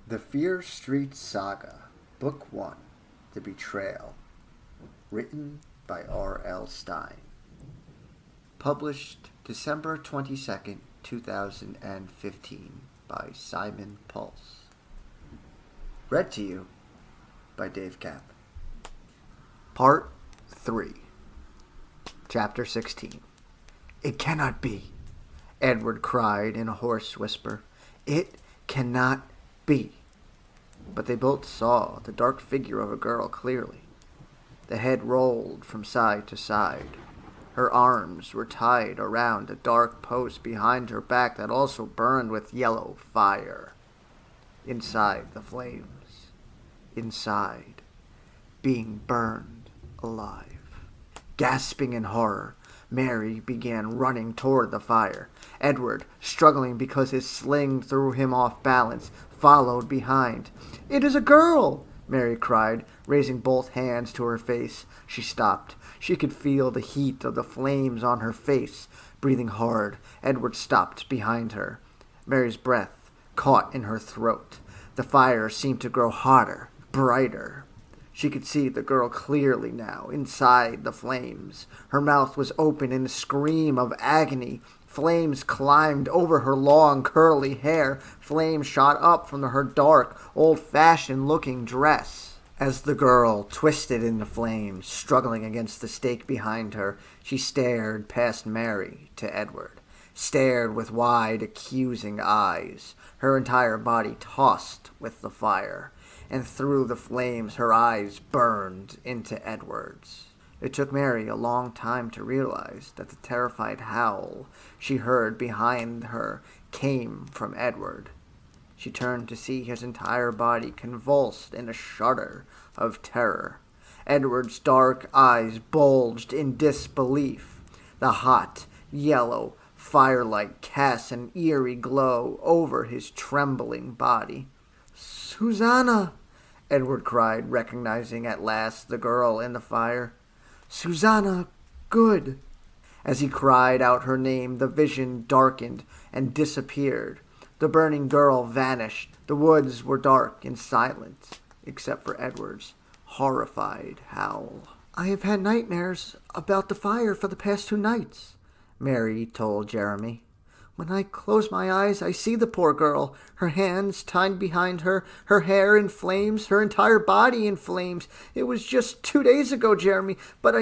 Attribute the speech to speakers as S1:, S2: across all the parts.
S1: The Fear Street Saga, Book 1, The Betrayal, written by RL Stine. Published December 22nd, 2015 by Simon Pulse. Read to you by Dave Cap. Part 3. Chapter 16. "It cannot be," Edward cried in a hoarse whisper. "It cannot be." But they both saw the dark figure of a girl clearly. The head rolled from side to side. Her arms were tied around a dark post behind her back that also burned with yellow fire. Inside the flames. Inside. Being burned alive. Gasping in horror, Mary began running toward the fire. Edward, struggling because his sling threw him off balance, followed behind. "It is a girl!" Mary cried, raising both hands to her face. She stopped. She could feel the heat of the flames on her face. Breathing hard, Edward stopped behind her. Mary's breath caught in her throat. The fire seemed to grow hotter, brighter. She could see the girl clearly now, inside the flames. Her mouth was open in a scream of agony. Flames climbed over her long, curly hair. Flames shot up from her dark, old-fashioned-looking dress. As the girl twisted in the flames, struggling against the stake behind her, she stared past Mary to Edward. Stared with wide, accusing eyes. Her entire body tossed with the fire. And through the flames her eyes burned into Edward's. It took Mary a long time to realize that the terrified howl she heard behind her came from Edward. She turned to see his entire body convulsed in a shudder of terror. Edward's dark eyes bulged in disbelief. The hot, yellow firelight cast an eerie glow over his trembling body. "Susanna!" Edward cried, recognizing at last the girl in the fire. "Susanna, good!" As he cried out her name, the vision darkened and disappeared. The burning girl vanished. The woods were dark and silent, except for Edward's horrified howl. "I have had nightmares about the fire for the past 2 nights," Mary told Jeremy. "When I close my eyes, I see the poor girl, her hands tied behind her, her hair in flames, her entire body in flames. It was just 2 days ago, Jeremy, but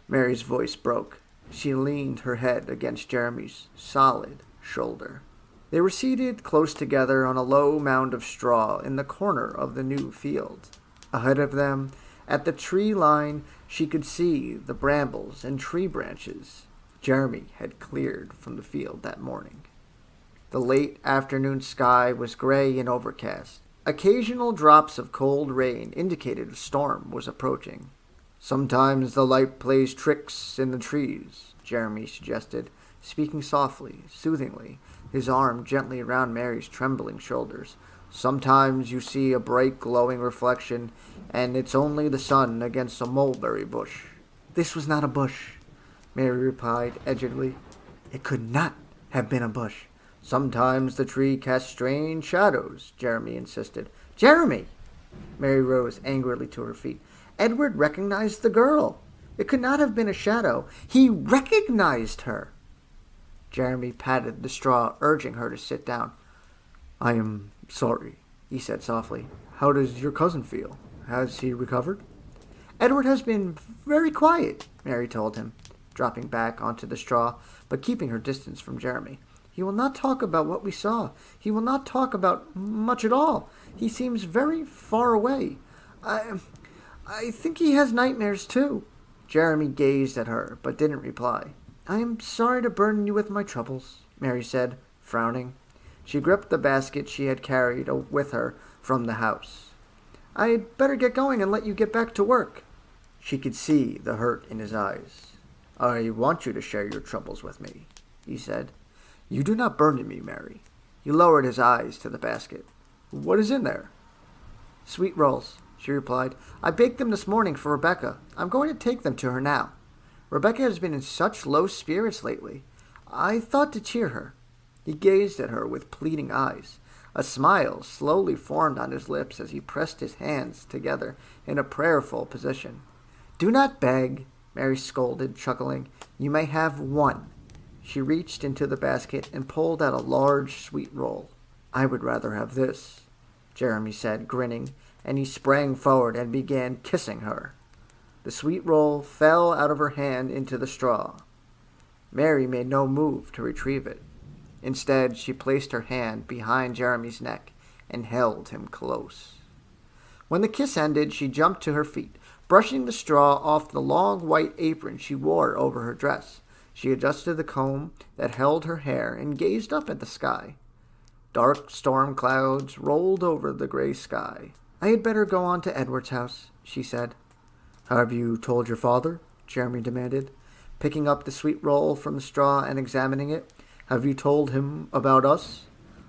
S1: Mary's voice broke. She leaned her head against Jeremy's solid shoulder. They were seated close together on a low mound of straw in the corner of the new field. Ahead of them, at the tree line, she could see the brambles and tree branches Jeremy had cleared from the field that morning. The late afternoon sky was gray and overcast. Occasional drops of cold rain indicated a storm was approaching. "Sometimes the light plays tricks in the trees," Jeremy suggested, speaking softly, soothingly, his arm gently around Mary's trembling shoulders. "Sometimes you see a bright glowing reflection, and it's only the sun against a mulberry bush." "This was not a bush," Mary replied edgedly. "It could not have been a bush." "Sometimes the tree casts strange shadows," Jeremy insisted. "Jeremy!" Mary rose angrily to her feet. Edward recognized the girl. It could not have been a shadow. He recognized her. Jeremy patted the straw, urging her to sit down. "I am sorry," he said softly. "How does your cousin feel? Has he recovered?" "Edward has been very quiet," Mary told him, dropping back onto the straw, but keeping her distance from Jeremy. "He will not talk about what we saw. He will not talk about much at all. He seems very far away. I think he has nightmares, too." Jeremy gazed at her, but didn't reply. "I am sorry to burden you with my troubles," Mary said, frowning. She gripped the basket she had carried with her from the house. "I'd better get going and let you get back to work." She could see the hurt in his eyes. "I want you to share your troubles with me," he said. "You do not burden me, Mary." He lowered his eyes to the basket. "What is in there?" "Sweet rolls," she replied. "I baked them this morning for Rebecca. I'm going to take them to her now. Rebecca has been in such low spirits lately. I thought to cheer her." He gazed at her with pleading eyes. A smile slowly formed on his lips as he pressed his hands together in a prayerful position. "Do not beg," Mary scolded, chuckling. "You may have one." She reached into the basket and pulled out a large sweet roll. "I would rather have this," Jeremy said, grinning, and he sprang forward and began kissing her. The sweet roll fell out of her hand into the straw. Mary made no move to retrieve it. Instead, she placed her hand behind Jeremy's neck and held him close. When the kiss ended, she jumped to her feet, brushing the straw off the long white apron she wore over her dress. She adjusted the comb that held her hair and gazed up at the sky. Dark storm clouds rolled over the gray sky. "I had better go on to Edward's house," she said. "Have you told your father?" Jeremy demanded, picking up the sweet roll from the straw and examining it. "Have you told him about us?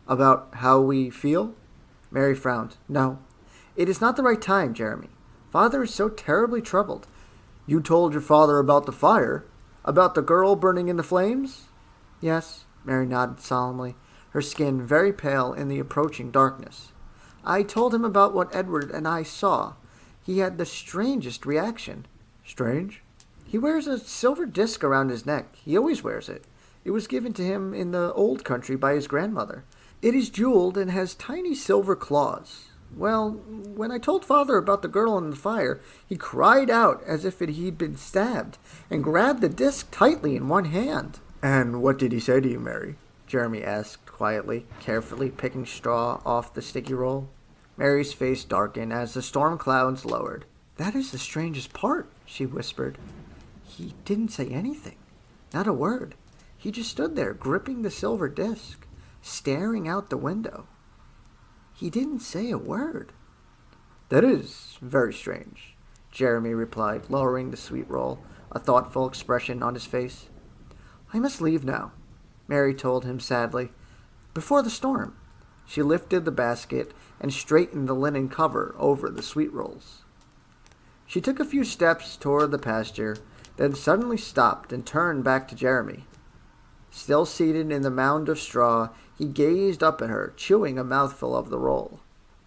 S1: About how we feel?" Mary frowned. "No. It is not the right time, Jeremy. Father is so terribly troubled." "You told your father about the fire? About the girl burning in the flames?" "Yes," Mary nodded solemnly, her skin very pale in the approaching darkness. "I told him about what Edward and I saw. He had the strangest reaction." "Strange?" "He wears a silver disc around his neck. He always wears it. It was given to him in the old country by his grandmother. It is jeweled and has tiny silver claws. Well, when I told Father about the girl in the fire, he cried out as if he'd been stabbed and grabbed the disc tightly in one hand." "And what did he say to you, Mary?" Jeremy asked quietly, carefully picking straw off the sticky roll. Mary's face darkened as the storm clouds lowered. "That is the strangest part," she whispered. "He didn't say anything. Not a word. He just stood there, gripping the silver disc, staring out the window. He didn't say a word." "That is very strange," Jeremy replied, lowering the sweet roll, a thoughtful expression on his face. "I must leave now," Mary told him sadly. "Before the storm." She lifted the basket and straightened the linen cover over the sweet rolls. She took a few steps toward the pasture, then suddenly stopped and turned back to Jeremy. Still seated in the mound of straw, he gazed up at her, chewing a mouthful of the roll.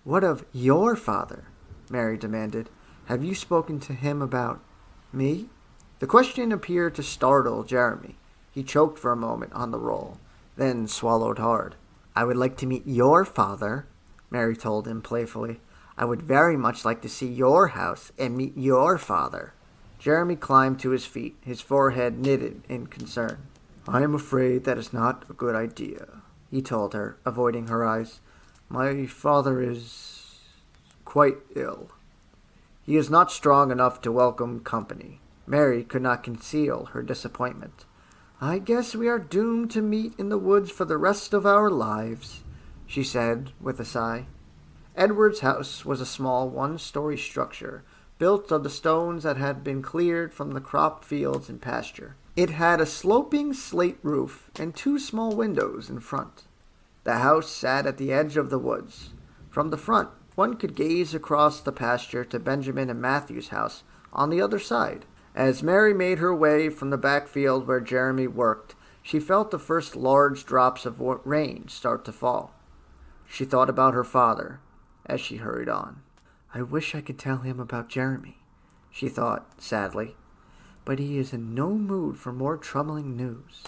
S1: "What of your father?" Mary demanded. "Have you spoken to him about me?" The question appeared to startle Jeremy. He choked for a moment on the roll, then swallowed hard. "I would like to meet your father," Mary told him playfully. "I would very much like to see your house and meet your father." Jeremy climbed to his feet, his forehead knitted in concern. "I am afraid that is not a good idea," he told her, avoiding her eyes. "My father is quite ill. He is not strong enough to welcome company." Mary could not conceal her disappointment. "I guess we are doomed to meet in the woods for the rest of our lives," she said with a sigh. Edward's house was a small one-story structure, built of the stones that had been cleared from the crop fields and pasture. It had a sloping slate roof and 2 small windows in front. The house sat at the edge of the woods. From the front, one could gaze across the pasture to Benjamin and Matthew's house on the other side. As Mary made her way from the back field where Jeremy worked, she felt the first large drops of rain start to fall. She thought about her father as she hurried on. "I wish I could tell him about Jeremy," she thought sadly. "But he is in no mood for more troubling news."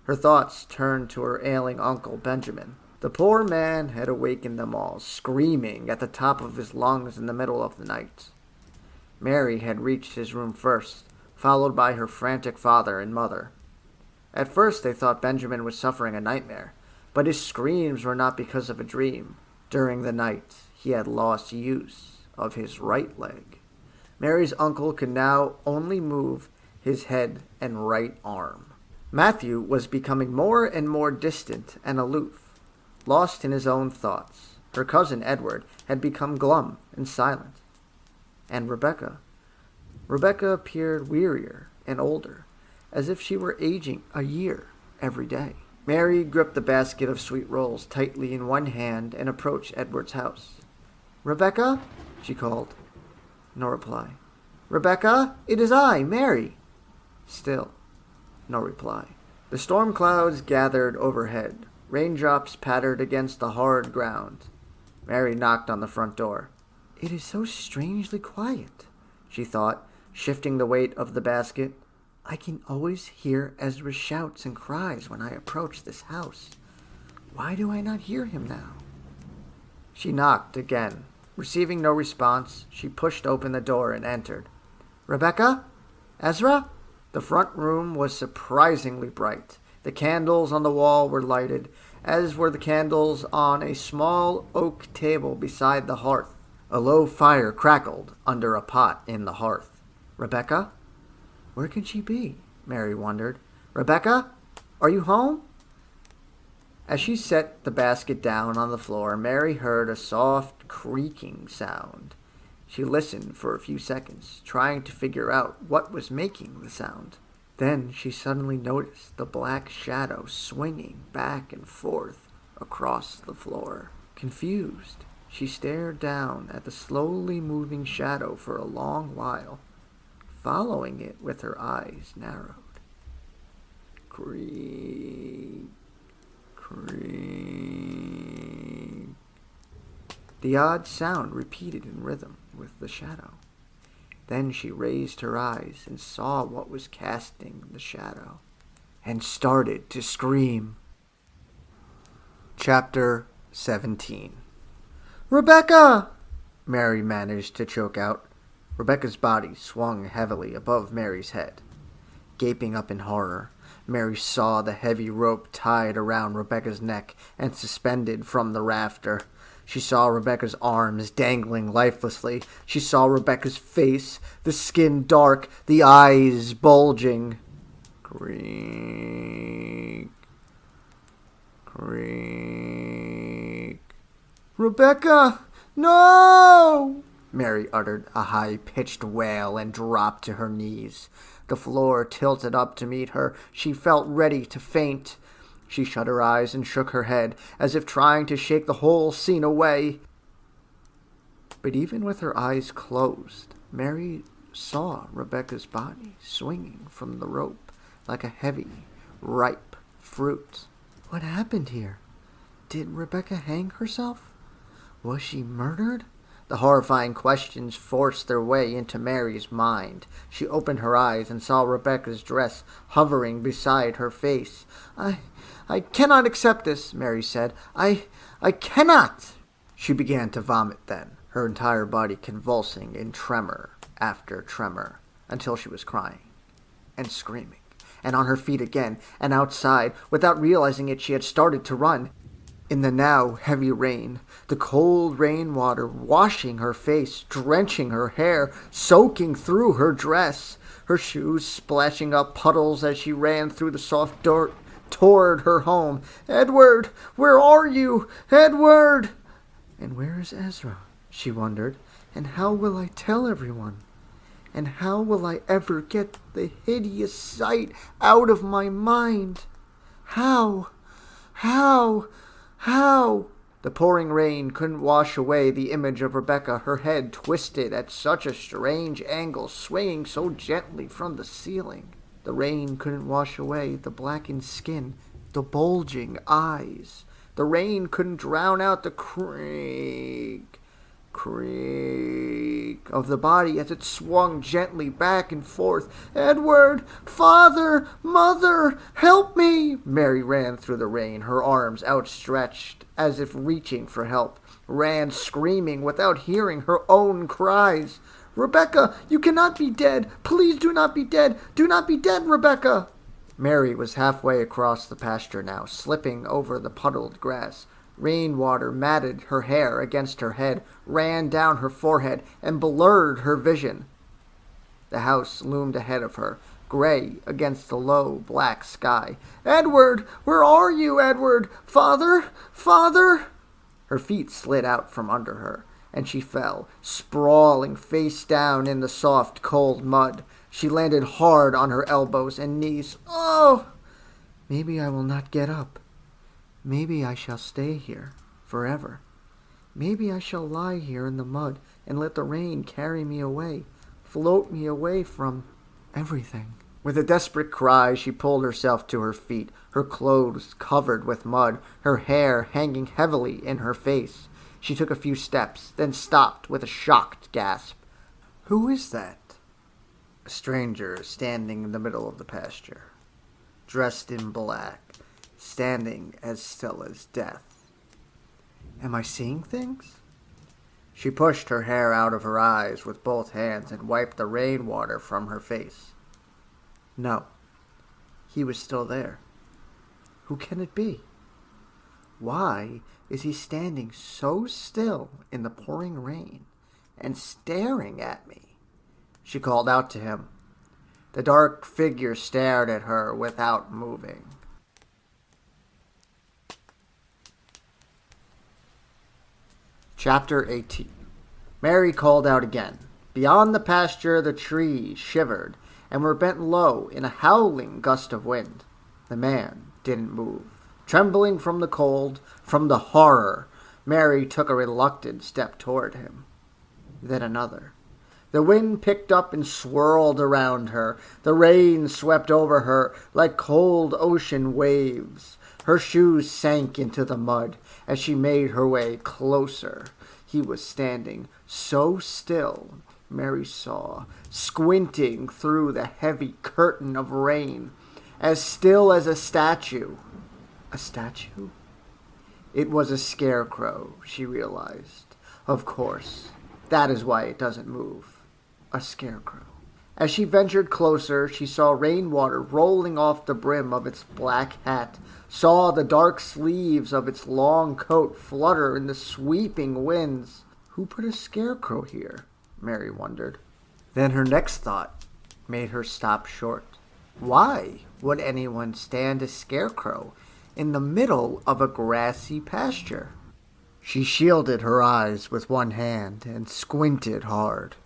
S1: Her thoughts turned to her ailing uncle Benjamin. The poor man had awakened them all, screaming at the top of his lungs in the middle of the night. Mary had reached his room first, followed by her frantic father and mother. At first they thought Benjamin was suffering a nightmare, but his screams were not because of a dream. During the night, he had lost use of his right leg. Mary's uncle could now only move his head and right arm. Matthew was becoming more and more distant and aloof, lost in his own thoughts. Her cousin Edward had become glum and silent. And Rebecca appeared wearier and older, as if she were aging a year every day. Mary gripped the basket of sweet rolls tightly in one hand and approached Edward's house. "Rebecca?" she called. No reply. "Rebecca, it is I, Mary." Still no reply. The storm clouds gathered overhead, Raindrops pattered against the hard ground. Mary knocked on the front door. "It is so strangely quiet," she thought, shifting the weight of the basket. "I can always hear Ezra's shouts and cries when I approach this house. Why do I not hear him now?" She knocked again. Receiving no response, she pushed open the door and entered. "Rebecca? Ezra?" The front room was surprisingly bright. The candles on the wall were lighted, as were the candles on a small oak table beside the hearth. A low fire crackled under a pot in the hearth. "Rebecca? Where can she be?" Mary wondered. "Rebecca? Are you home?" As she set the basket down on the floor, Mary heard a soft creaking sound. She listened for a few seconds, trying to figure out what was making the sound. Then she suddenly noticed the black shadow swinging back and forth across the floor. Confused, she stared down at the slowly moving shadow for a long while, following it with her eyes narrowed. Creak, creak. The odd sound repeated in rhythm with the shadow. Then she raised her eyes and saw what was casting the shadow, and started to scream. Chapter 17. "Rebecca!" Mary managed to choke out. Rebecca's body swung heavily above Mary's head. Gaping up in horror, Mary saw the heavy rope tied around Rebecca's neck and suspended from the rafter. She saw Rebecca's arms dangling lifelessly. She saw Rebecca's face, the skin dark, the eyes bulging. Creak, creak. "Rebecca! No!" Mary uttered a high-pitched wail and dropped to her knees. The floor tilted up to meet her. She felt ready to faint. She shut her eyes and shook her head, as if trying to shake the whole scene away. But even with her eyes closed, Mary saw Rebecca's body swinging from the rope like a heavy, ripe fruit. What happened here? Did Rebecca hang herself? Was she murdered? The horrifying questions forced their way into Mary's mind. She opened her eyes and saw Rebecca's dress hovering beside her face. I cannot accept this," Mary said. I cannot." She began to vomit then, her entire body convulsing in tremor after tremor, until she was crying and screaming, and on her feet again, and outside. Without realizing it, she had started to run. In the now heavy rain, the cold rainwater washing her face, drenching her hair, soaking through her dress, her shoes splashing up puddles as she ran through the soft dirt toward her home. "Edward, where are you? Edward!" And where is Ezra? She wondered. And how will I tell everyone? And how will I ever get the hideous sight out of my mind? How? The pouring rain couldn't wash away the image of Rebecca, her head twisted at such a strange angle, swinging so gently from the ceiling. The rain couldn't wash away the blackened skin, the bulging eyes. The rain couldn't drown out the creak of the body as it swung gently back and forth. "Edward! Father! Mother! Help me!" Mary ran through the rain, her arms outstretched as if reaching for help, ran screaming without hearing her own cries. "Rebecca, you cannot be dead! Please do not be dead! Do not be dead, Rebecca!" Mary was halfway across the pasture now, slipping over the puddled grass. Rainwater matted her hair against her head, ran down her forehead, and blurred her vision. The house loomed ahead of her, gray against the low black sky. "Edward! Where are you, Edward? Father! Father!" Her feet slid out from under her, and she fell, sprawling face down in the soft, cold mud. She landed hard on her elbows and knees. "Oh! Maybe I will not get up. Maybe I shall stay here forever. Maybe I shall lie here in the mud and let the rain carry me away, float me away from everything." With a desperate cry, she pulled herself to her feet, her clothes covered with mud, her hair hanging heavily in her face. She took a few steps, then stopped with a shocked gasp. "Who is that?" A stranger standing in the middle of the pasture, dressed in black, standing as still as death. "Am I seeing things?" She pushed her hair out of her eyes with both hands and wiped the rainwater from her face. No, he was still there. Who can it be? Why is he standing so still in the pouring rain and staring at me? She called out to him. The dark figure stared at her without moving. Chapter 18. Mary called out again. Beyond the pasture, the trees shivered and were bent low in a howling gust of wind. The man didn't move. Trembling from the cold, from the horror, Mary took a reluctant step toward him. Then another. The wind picked up and swirled around her. The rain swept over her like cold ocean waves. Her shoes sank into the mud as she made her way closer. He was standing so still, Mary saw, squinting through the heavy curtain of rain, as still as a statue. A statue? It was a scarecrow, she realized. Of course, that is why it doesn't move. A scarecrow. As she ventured closer, she saw rainwater rolling off the brim of its black hat, saw the dark sleeves of its long coat flutter in the sweeping winds. Who put a scarecrow here? Mary wondered. Then her next thought made her stop short. Why would anyone stand a scarecrow in the middle of a grassy pasture? She shielded her eyes with one hand and squinted hard,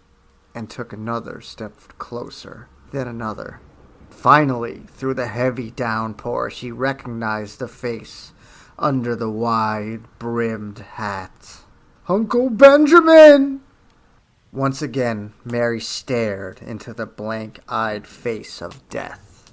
S1: and took another step closer, then another. Finally, through the heavy downpour, she recognized the face under the wide-brimmed hat. "Uncle Benjamin!" Once again, Mary stared into the blank-eyed face of death.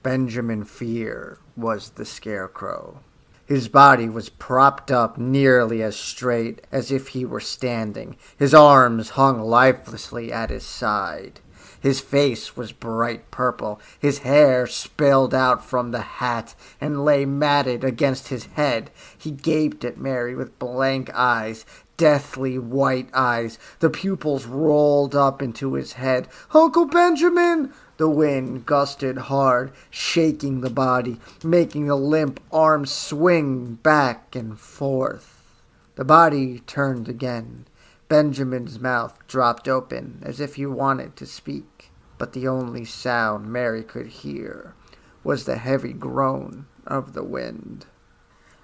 S1: Benjamin Fear was the scarecrow. His body was propped up nearly as straight as if he were standing. His arms hung lifelessly at his side. His face was bright purple. His hair spilled out from the hat and lay matted against his head. He gaped at Mary with blank eyes, deathly white eyes. The pupils rolled up into his head. "Uncle Benjamin!" The wind gusted hard, shaking the body, making the limp arms swing back and forth. The body turned again. Benjamin's mouth dropped open as if he wanted to speak, but the only sound Mary could hear was the heavy groan of the wind.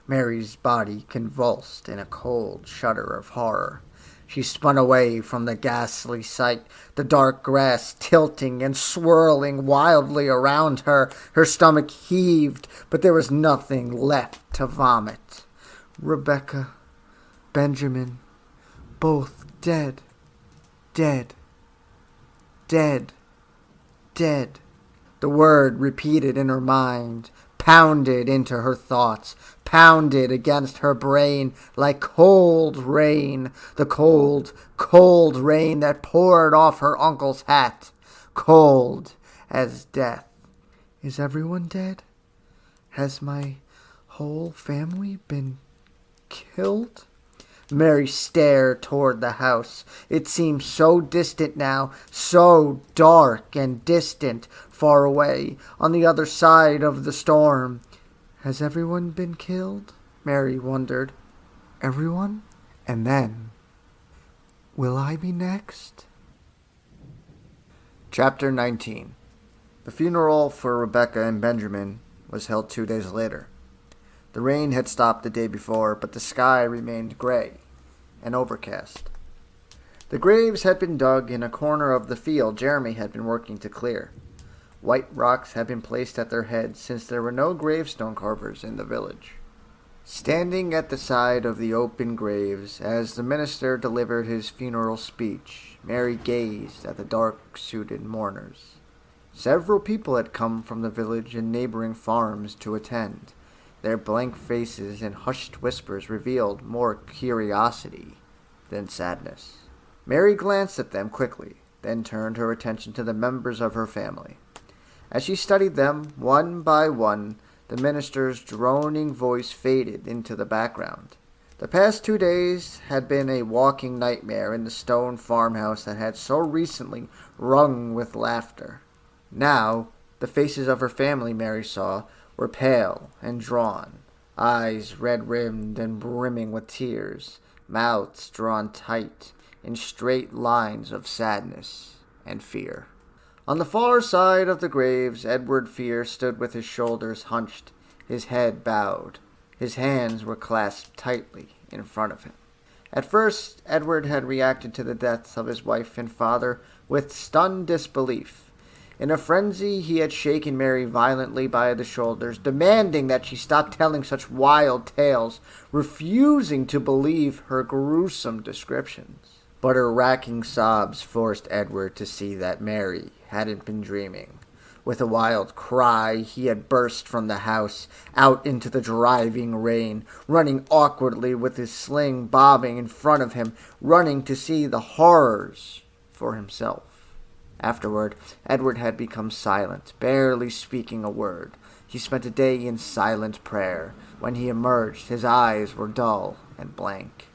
S1: Mary's body convulsed in a cold shudder of horror. She spun away from the ghastly sight, the dark grass tilting and swirling wildly around her. Her stomach heaved, but there was nothing left to vomit. Rebecca, Benjamin, both dead, dead, dead, dead. The word repeated in her mind, pounded into her thoughts, pounded against her brain like cold rain, the cold, cold rain that poured off her uncle's hat, cold as death. Is everyone dead? Has my whole family been killed? Mary stared toward the house. It seemed so distant now, so dark and distant, far away, on the other side of the storm. Has everyone been killed? Mary wondered. Everyone? And then, will I be next? Chapter 19. The funeral for Rebecca and Benjamin was held 2 days later. The rain had stopped the day before, but the sky remained gray and overcast. The graves had been dug in a corner of the field Jeremy had been working to clear. White rocks had been placed at their heads since there were no gravestone carvers in the village. Standing at the side of the open graves as the minister delivered his funeral speech, Mary gazed at the dark-suited mourners. Several people had come from the village and neighboring farms to attend. Their blank faces and hushed whispers revealed more curiosity than sadness. Mary glanced at them quickly, then turned her attention to the members of her family. As she studied them, one by one, the minister's droning voice faded into the background. The past 2 days had been a walking nightmare in the stone farmhouse that had so recently rung with laughter. Now, the faces of her family, Mary saw, were pale and drawn, eyes red-rimmed and brimming with tears, mouths drawn tight in straight lines of sadness and fear. On the far side of the graves, Edward Fear stood with his shoulders hunched, his head bowed. His hands were clasped tightly in front of him. At first, Edward had reacted to the deaths of his wife and father with stunned disbelief. In a frenzy, he had shaken Mary violently by the shoulders, demanding that she stop telling such wild tales, refusing to believe her gruesome descriptions. But her racking sobs forced Edward to see that Mary hadn't been dreaming. With a wild cry, he had burst from the house, out into the driving rain, running awkwardly with his sling bobbing in front of him, running to see the horrors for himself. Afterward, Edward had become silent, barely speaking a word. He spent a day in silent prayer. When he emerged, his eyes were dull and blank.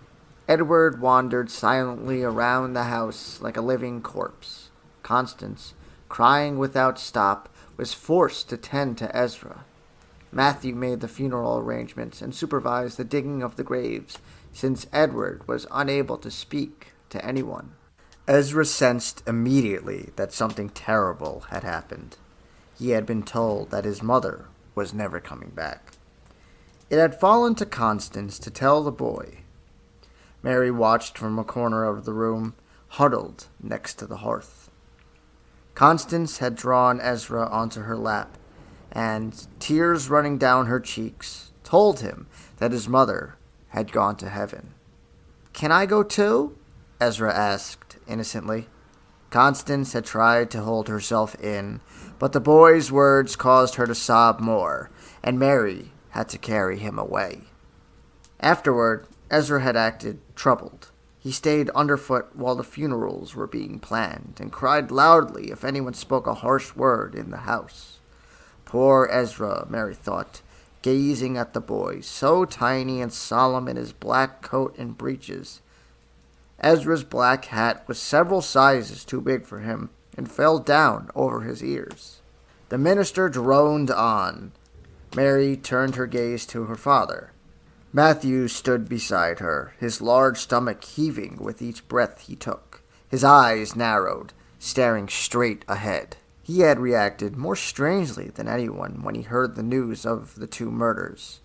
S1: Edward wandered silently around the house like a living corpse. Constance, crying without stop, was forced to tend to Ezra. Matthew made the funeral arrangements and supervised the digging of the graves, since Edward was unable to speak to anyone. Ezra sensed immediately that something terrible had happened. He had been told that his mother was never coming back. It had fallen to Constance to tell the boy. Mary watched from a corner of the room, huddled next to the hearth. Constance had drawn Ezra onto her lap, and, tears running down her cheeks, told him that his mother had gone to heaven. "Can I go too?" Ezra asked innocently. Constance had tried to hold herself in, but the boy's words caused her to sob more, and Mary had to carry him away. Afterward, Ezra had acted troubled. He stayed underfoot while the funerals were being planned, and cried loudly if anyone spoke a harsh word in the house. Poor Ezra, Mary thought, gazing at the boy, so tiny and solemn in his black coat and breeches. Ezra's black hat was several sizes too big for him and fell down over his ears. The minister droned on. Mary turned her gaze to her father. Matthew stood beside her, his large stomach heaving with each breath he took. His eyes narrowed, staring straight ahead. He had reacted more strangely than anyone when he heard the news of the 2 murders.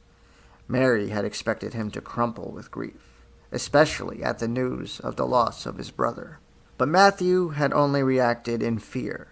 S1: Mary had expected him to crumple with grief, especially at the news of the loss of his brother. But Matthew had only reacted in fear.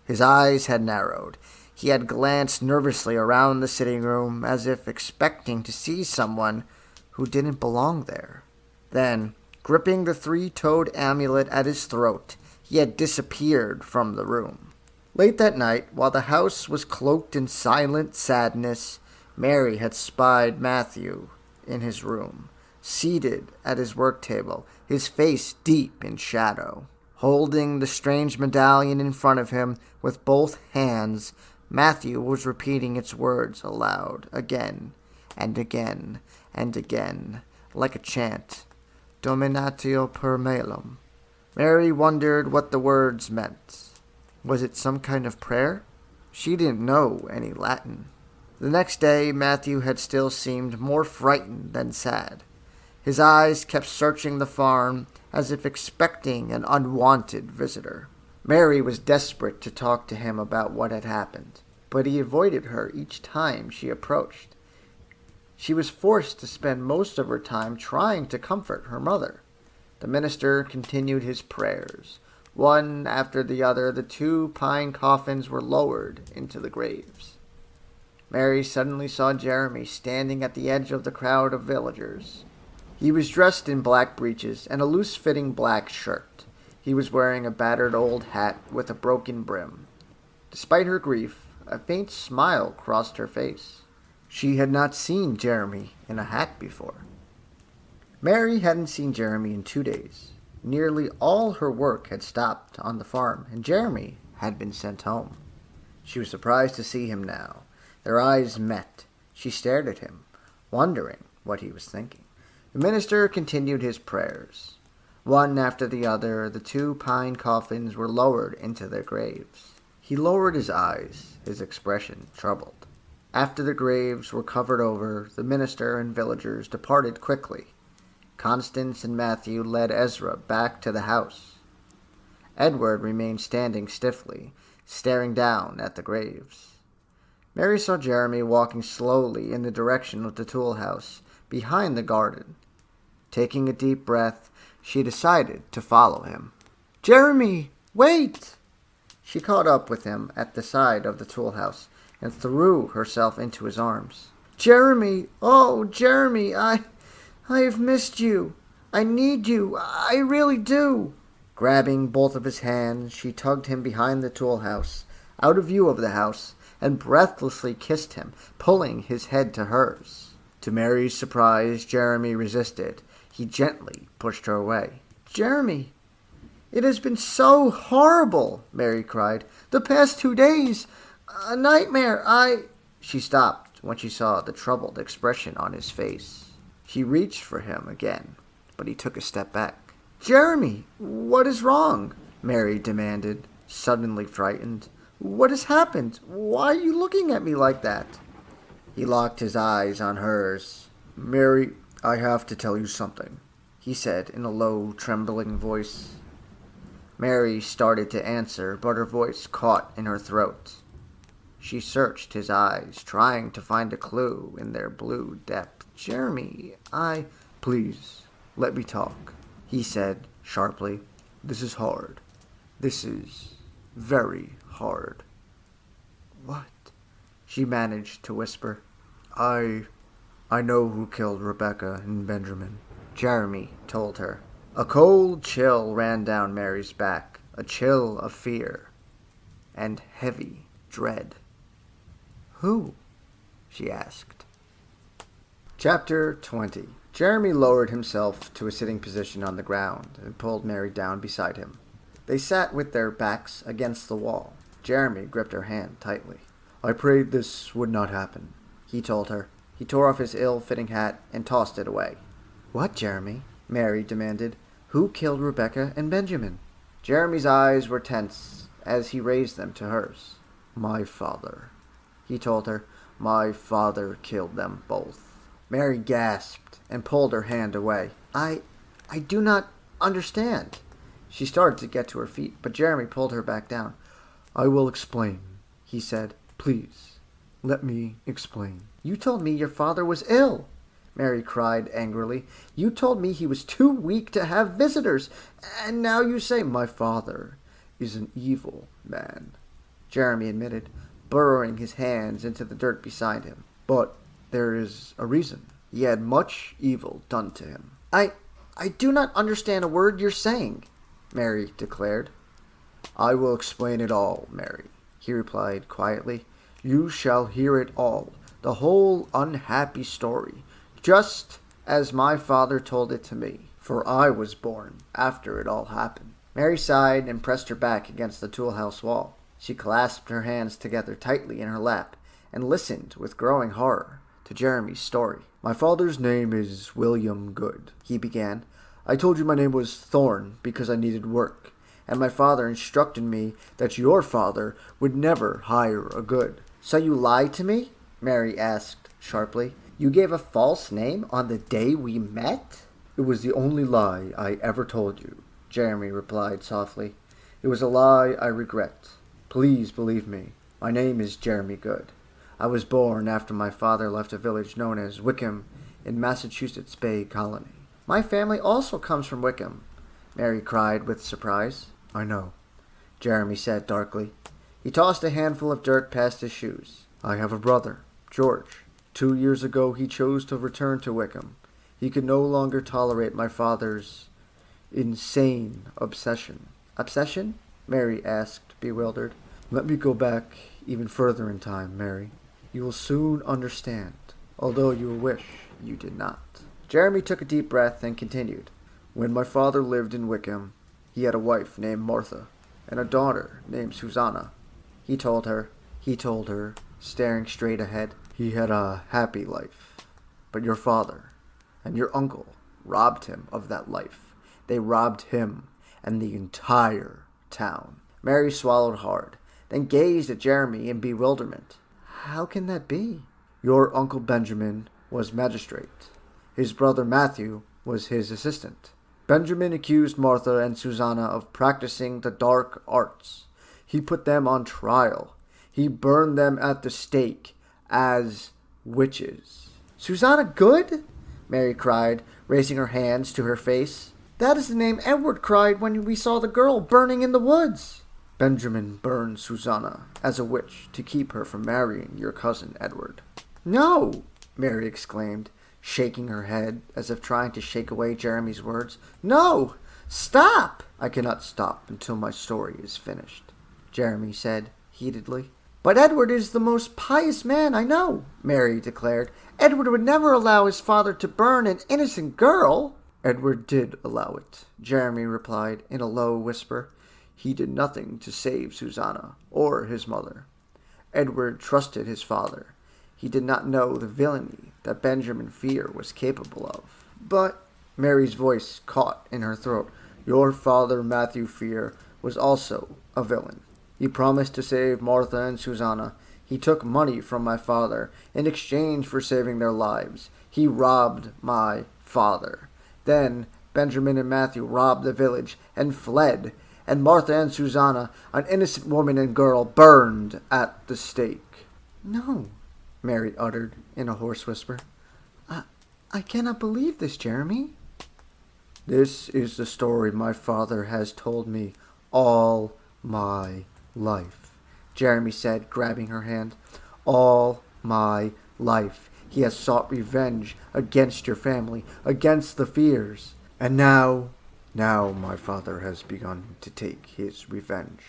S1: His eyes had narrowed. He had glanced nervously around the sitting room as if expecting to see someone who didn't belong there. Then, gripping the 3-toed amulet at his throat, he had disappeared from the room. Late that night, while the house was cloaked in silent sadness, Mary had spied Matthew in his room, seated at his work table, his face deep in shadow. Holding the strange medallion in front of him with both hands, Matthew was repeating its words aloud, again and again and again, like a chant. Dominatio per melum. Mary wondered what the words meant. Was it some kind of prayer? She didn't know any Latin. The next day, Matthew had still seemed more frightened than sad. His eyes kept searching the farm as if expecting an unwanted visitor. Mary was desperate to talk to him about what had happened, but he avoided her each time she approached. She was forced to spend most of her time trying to comfort her mother. The minister continued his prayers. One after the other, the 2 pine coffins were lowered into the graves. Mary suddenly saw Jeremy standing at the edge of the crowd of villagers. He was dressed in black breeches and a loose-fitting black shirt. He was wearing a battered old hat with a broken brim. Despite her grief, a faint smile crossed her face. She had not seen Jeremy in a hat before. Mary hadn't seen Jeremy in 2 days. Nearly all her work had stopped on the farm, and Jeremy had been sent home. She was surprised to see him now. Their eyes met. She stared at him, wondering what he was thinking. The minister continued his prayers. One after the other, the 2 pine coffins were lowered into their graves. He lowered his eyes, his expression troubled. After the graves were covered over, the minister and villagers departed quickly. Constance and Matthew led Ezra back to the house. Edward remained standing stiffly, staring down at the graves. Mary saw Jeremy walking slowly in the direction of the tool house, behind the garden. Taking a deep breath, she decided to follow him. "Jeremy, wait!" She caught up with him at the side of the tool house and threw herself into his arms. "Jeremy, oh, Jeremy, I have missed you. I need you. I really do." Grabbing both of his hands, she tugged him behind the tool house, out of view of the house, and breathlessly kissed him, pulling his head to hers. To Mary's surprise, Jeremy resisted. He gently pushed her away. "Jeremy, it has been so horrible," Mary cried. "The past 2 days, a nightmare. She stopped when she saw the troubled expression on his face. She reached for him again, but he took a step back. "Jeremy, what is wrong?" Mary demanded, suddenly frightened. "What has happened? Why are you looking at me like that?" He locked his eyes on hers. "Mary, I have to tell you something," he said in a low, trembling voice. Mary started to answer, but her voice caught in her throat. She searched his eyes, trying to find a clue in their blue depth. "Jeremy, Please, let me talk," he said sharply. "This is hard. This is very hard." "What?" she managed to whisper. I know who killed Rebecca and Benjamin," Jeremy told her. A cold chill ran down Mary's back, a chill of fear and heavy dread. "Who?" she asked. Chapter 20. Jeremy lowered himself to a sitting position on the ground and pulled Mary down beside him. They sat with their backs against the wall. Jeremy gripped her hand tightly. "I prayed this would not happen," he told her. He tore off his ill-fitting hat and tossed it away. "What, Jeremy?" Mary demanded. "Who killed Rebecca and Benjamin?" Jeremy's eyes were tense as he raised them to hers. "My father," he told her. "My father killed them both." Mary gasped and pulled her hand away. I do not understand." She started to get to her feet, but Jeremy pulled her back down. "I will explain," he said. "Please, let me explain." "You told me your father was ill," Mary cried angrily. "You told me he was too weak to have visitors, and now you say—" "My father is an evil man," Jeremy admitted, burrowing his hands into the dirt beside him. "But there is a reason. He had much evil done to him." I do not understand a word you're saying," Mary declared. "I will explain it all, Mary," he replied quietly. "You shall hear it all, the whole unhappy story, just as my father told it to me, for I was born after it all happened." Mary sighed and pressed her back against the tool house wall. She clasped her hands together tightly in her lap and listened with growing horror to Jeremy's story. "My father's name is William Good," he began. "I told you my name was Thorne because I needed work, and my father instructed me that your father would never hire a Good." "So you lied to me?" Mary asked sharply. "You gave a false name on the day we met?" "It was the only lie I ever told you," Jeremy replied softly. "It was a lie I regret. Please believe me. My name is Jeremy Good. I was born after my father left a village known as Wickham in Massachusetts Bay Colony." "My family also comes from Wickham," Mary cried with surprise. "I know," Jeremy said darkly. He tossed a handful of dirt past his shoes. "I have a brother, George. 2 years ago he chose to return to Wickham. He could no longer tolerate my father's insane obsession." "Obsession?" Mary asked, bewildered. Let me go back even further in time, Mary. You will soon understand, although you will wish you did not. Jeremy took a deep breath and continued. When my father lived in Wickham, he had a wife named Martha and a daughter named Susanna. He told her, staring straight ahead. He had a happy life. But your father and your uncle robbed him of that life. They robbed him and the entire town. Mary swallowed hard, then gazed at Jeremy in bewilderment. How can that be? Your Uncle Benjamin was magistrate. His brother Matthew was his assistant. Benjamin accused Martha and Susanna of practicing the dark arts. He put them on trial. He burned them at the stake as witches. Susanna Good? Mary cried, raising her hands to her face. That is the name Edward cried when we saw the girl burning in the woods. Benjamin burned Susanna as a witch to keep her from marrying your cousin Edward. No, Mary exclaimed, shaking her head as if trying to shake away Jeremy's words. No! Stop! I cannot stop until my story is finished, Jeremy said heatedly. But Edward is the most pious man I know, Mary declared. Edward would never allow his father to burn an innocent girl. Edward did allow it, Jeremy replied in a low whisper. He did nothing to save Susanna or his mother. Edward trusted his father. He did not know the villainy that Benjamin Fear was capable of. But Mary's voice caught in her throat. Your father, Matthew Fear, was also a villain. He promised to save Martha and Susanna. He took money from my father in exchange for saving their lives. He robbed my father. Then Benjamin and Matthew robbed the village and fled, and Martha and Susanna, an innocent woman and girl, burned at the stake. No, Mary uttered in a hoarse whisper. I cannot believe this, Jeremy. This is the story my father has told me all my life, Jeremy said, grabbing her hand. All my life. He has sought revenge against your family, against the Fears. And now my father has begun to take his revenge.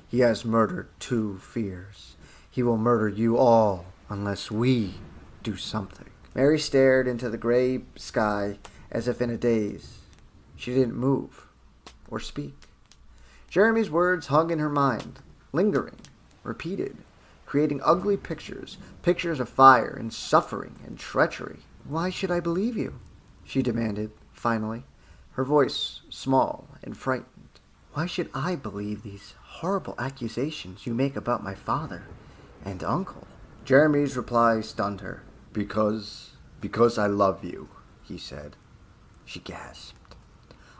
S1: He has murdered 2 Fears. He will murder you all unless we do something. Mary stared into the gray sky as if in a daze. She didn't move or speak. Jeremy's words hung in her mind, lingering, repeated, creating ugly pictures of fire and suffering and treachery. Why should I believe you? She demanded, finally, her voice small and frightened. Why should I believe these horrible accusations you make about my father and uncle? Jeremy's reply stunned her. Because I love you, he said. She gasped.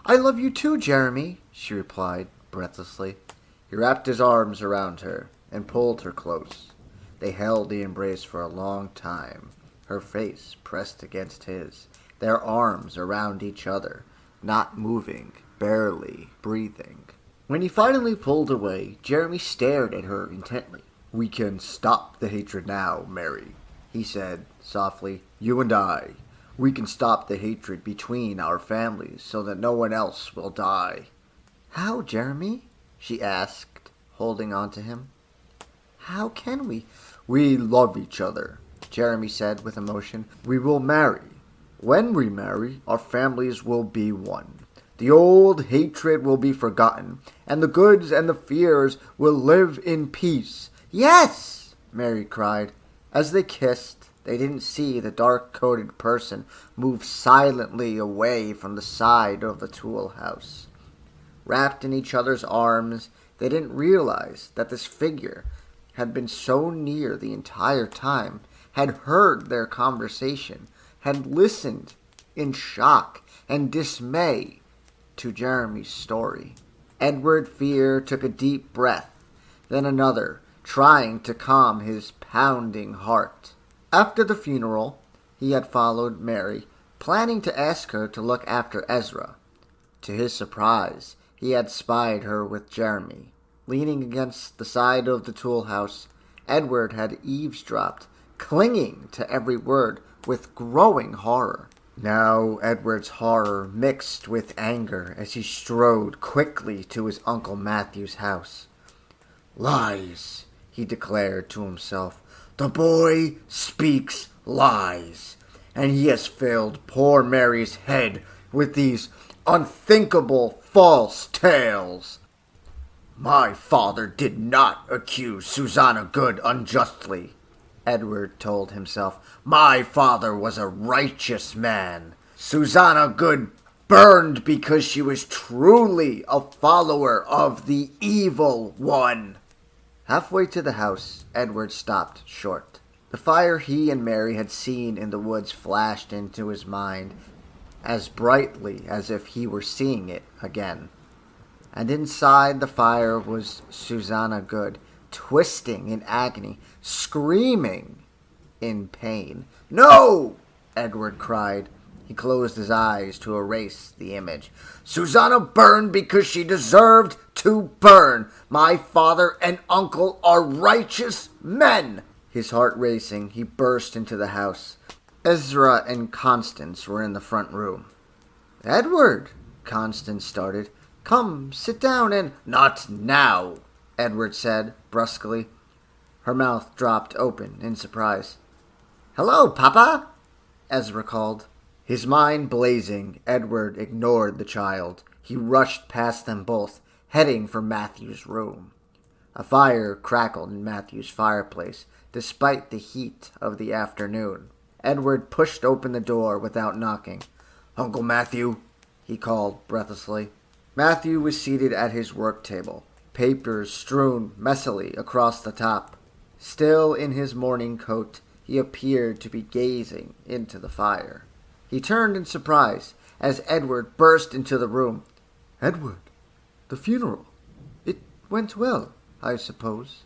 S1: I love you too, Jeremy, she replied breathlessly. He wrapped his arms around her and pulled her close. They held the embrace for a long time, her face pressed against his, their arms around each other, not moving, barely breathing. When he finally pulled away, Jeremy stared at her intently. We can stop the hatred now, Mary, he said softly. You and I. We can stop the hatred between our families so that no one else will die. How, Jeremy? She asked, holding on to him. How can we? We love each other, Jeremy said with emotion. We will marry. When we marry, our families will be one. The old hatred will be forgotten, and the Goods and the Fears will live in peace. Yes, Mary cried. As they kissed, they didn't see the dark-coated person move silently away from the side of the tool house. Wrapped in each other's arms, they didn't realize that this figure had been so near the entire time, had heard their conversation, had listened in shock and dismay to Jeremy's story. Edward Fear took a deep breath, then another, trying to calm his pounding heart. After the funeral, he had followed Mary, planning to ask her to look after Ezra. To his surprise, he had spied her with Jeremy. Leaning against the side of the tool house, Edward had eavesdropped, clinging to every word with growing horror. Now Edward's horror mixed with anger as he strode quickly to his Uncle Matthew's house. Lies, he declared to himself. The boy speaks lies, and he has filled poor Mary's head with these unthinkable false tales. My father did not accuse Susanna Good unjustly, Edward told himself. My father was a righteous man. Susanna Good burned because she was truly a follower of the evil one. Halfway to the house, Edward stopped short. The fire he and Mary had seen in the woods flashed into his mind as brightly as if he were seeing it again. And inside the fire was Susanna Good, twisting in agony, screaming in pain. No! Edward cried. He closed his eyes to erase the image. Susanna burned because she deserved to burn. My father and uncle are righteous men. His heart racing, he burst into the house. Ezra and Constance were in the front room. Edward, Constance started. Come, sit down and... Not now, Edward said brusquely. Her mouth dropped open in surprise. Hello, Papa, Ezra called. His mind blazing, Edward ignored the child. He rushed past them both, heading for Matthew's room. A fire crackled in Matthew's fireplace, despite the heat of the afternoon. Edward pushed open the door without knocking. Uncle Matthew, he called breathlessly. Matthew was seated at his work table, papers strewn messily across the top. Still in his morning coat, he appeared to be gazing into the fire. He turned in surprise as Edward burst into the room. Edward, the funeral. It went well, I suppose.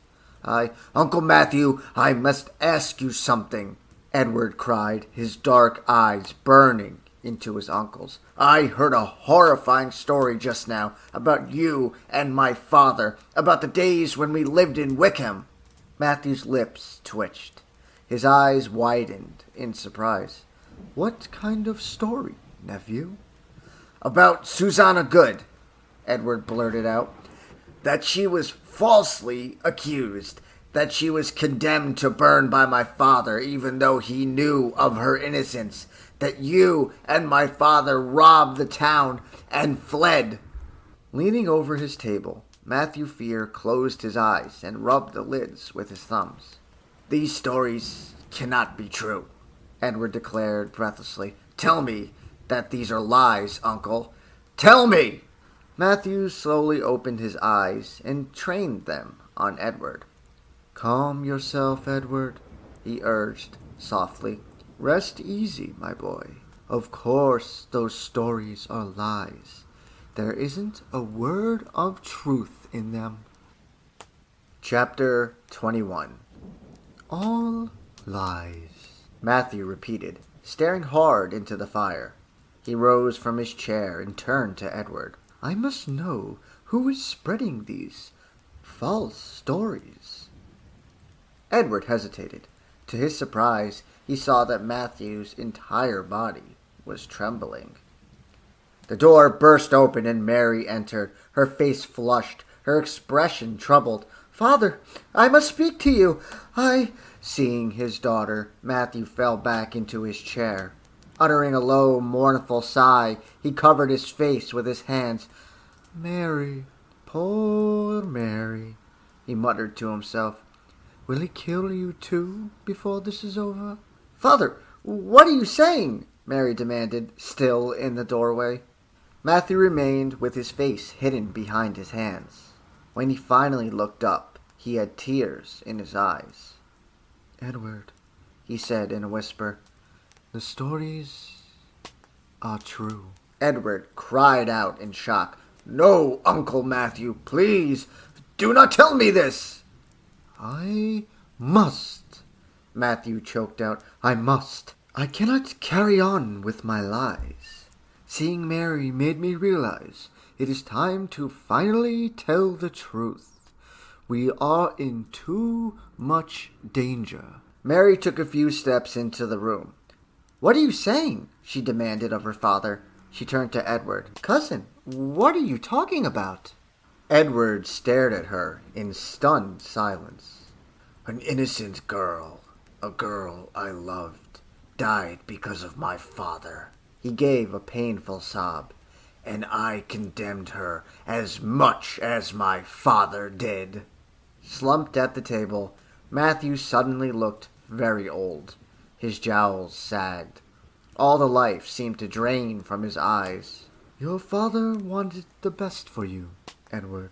S1: Uncle Matthew, I must ask you something, Edward cried, his dark eyes burning into his uncle's. I heard a horrifying story just now about you and my father, about the days when we lived in Wickham. Matthew's lips twitched. His eyes widened in surprise. What kind of story, nephew? About Susanna Good, Edward blurted out. That she was falsely accused, that she was condemned to burn by my father even though he knew of her innocence, that you and my father robbed the town and fled. Leaning over his table, Matthew Fear closed his eyes and rubbed the lids with his thumbs. These stories cannot be true, Edward declared breathlessly. Tell me that these are lies, Uncle. Tell me! Matthew slowly opened his eyes and trained them on Edward. Calm yourself, Edward, he urged softly. Rest easy, my boy. Of course those stories are lies. There isn't a word of truth in them. Chapter 21. All lies, Matthew repeated, staring hard into the fire. He rose from his chair and turned to Edward. I must know who is spreading these false stories. Edward hesitated. To his surprise, he saw that Matthew's entire body was trembling. The door burst open and Mary entered, her face flushed, her expression troubled. Father, I must speak to you. Seeing his daughter, Matthew fell back into his chair. Uttering a low, mournful sigh, he covered his face with his hands. Mary, poor Mary, he muttered to himself. Will he kill you too before this is over? Father, what are you saying? Mary demanded, still in the doorway. Matthew remained with his face hidden behind his hands. When he finally looked up, he had tears in his eyes. Edward, he said in a whisper, the stories are true. Edward cried out in shock. No, Uncle Matthew, please, do not tell me this. I must, Matthew choked out. I must. I cannot carry on with my lies. Seeing Mary made me realize it is time to finally tell the truth. We are in too much danger. Mary took a few steps into the room. What are you saying? She demanded of her father. She turned to Edward. Cousin, what are you talking about? Edward stared at her in stunned silence. An innocent girl, a girl I loved, died because of my father. He gave a painful sob. And I condemned her as much as my father did. Slumped at the table, Matthew suddenly looked very old. His jowls sagged. All the life seemed to drain from his eyes. Your father wanted the best for you, Edward.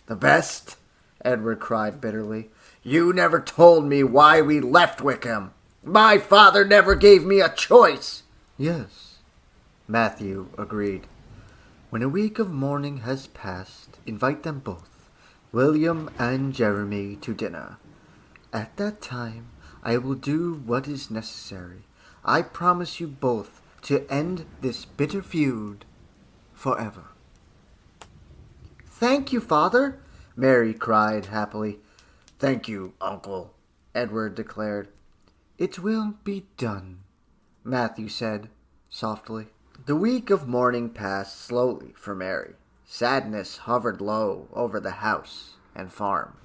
S1: The best? Edward cried bitterly. You never told me why we left Wickham. My father never gave me a choice. Yes, Matthew agreed. When a week of mourning has passed, invite them both, William and Jeremy, to dinner. At that time, I will do what is necessary. I promise you both to end this bitter feud forever. Thank you, Father, Mary cried happily. Thank you, Uncle, Edward declared. It will be done, Matthew said softly. The week of mourning passed slowly for Mary. Sadness hovered low over the house and farm.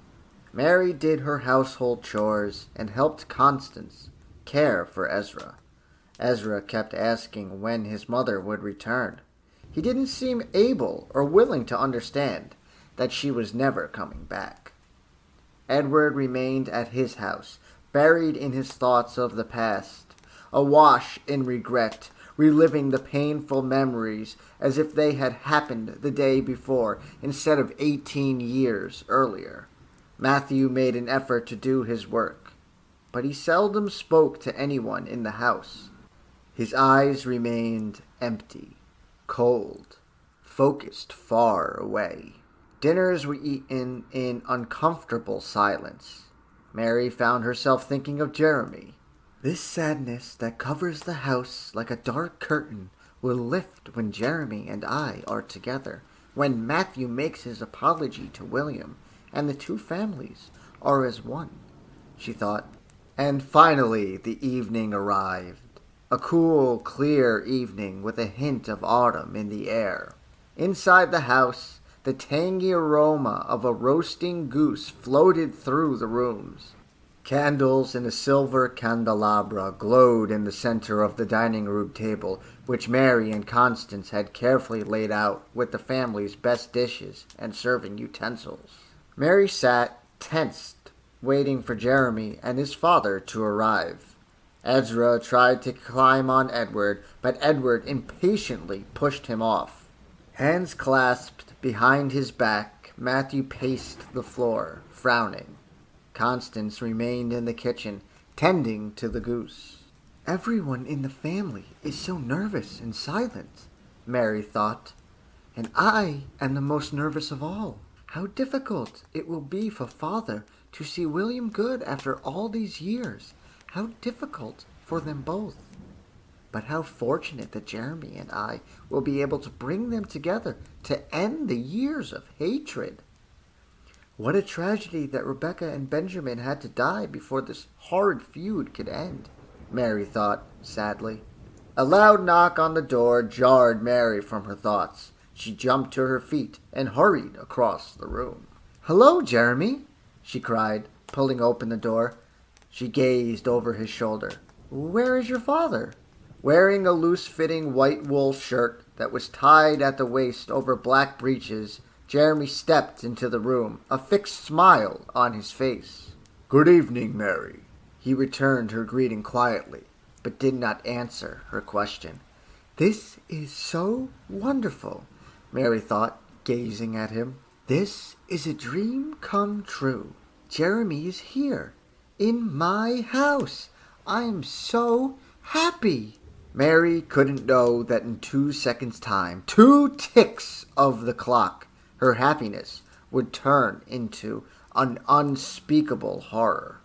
S1: Mary did her household chores and helped Constance care for Ezra. Ezra kept asking when his mother would return. He didn't seem able or willing to understand that she was never coming back. Edward remained at his house, buried in his thoughts of the past, awash in regret, reliving the painful memories as if they had happened the day before instead of 18 years earlier. Matthew made an effort to do his work, but he seldom spoke to anyone in the house. His eyes remained empty, cold, focused far away. Dinners were eaten in uncomfortable silence. Mary found herself thinking of Jeremy. This sadness that covers the house like a dark curtain will lift when Jeremy and I are together, when Matthew makes his apology to William, and the two families are as one, she thought. And finally the evening arrived. A cool, clear evening with a hint of autumn in the air. Inside the house, the tangy aroma of a roasting goose floated through the rooms. Candles in a silver candelabra glowed in the center of the dining room table, which Mary and Constance had carefully laid out with the family's best dishes and serving utensils. Mary sat, tensed, waiting for Jeremy and his father to arrive. Ezra tried to climb on Edward, but Edward impatiently pushed him off. Hands clasped behind his back, Matthew paced the floor, frowning. Constance remained in the kitchen, tending to the goose. Everyone in the family is so nervous and silent, Mary thought, and I am the most nervous of all. How difficult it will be for Father to see William good after all these years. How difficult for them both. But how fortunate that Jeremy and I will be able to bring them together to end the years of hatred. What a tragedy that Rebecca and Benjamin had to die before this horrid feud could end, Mary thought sadly. A loud knock on the door jarred Mary from her thoughts. She jumped to her feet and hurried across the room. Hello, Jeremy, she cried, pulling open the door. She gazed over his shoulder. Where is your father? Wearing a loose-fitting white wool shirt that was tied at the waist over black breeches, Jeremy stepped into the room, a fixed smile on his face. Good evening, Mary. He returned her greeting quietly, but did not answer her question. This is so wonderful, Mary thought, gazing at him. This is a dream come true. Jeremy is here, in my house. I'm so happy. Mary couldn't know that in 2 seconds' time, 2 ticks of the clock, her happiness would turn into an unspeakable horror.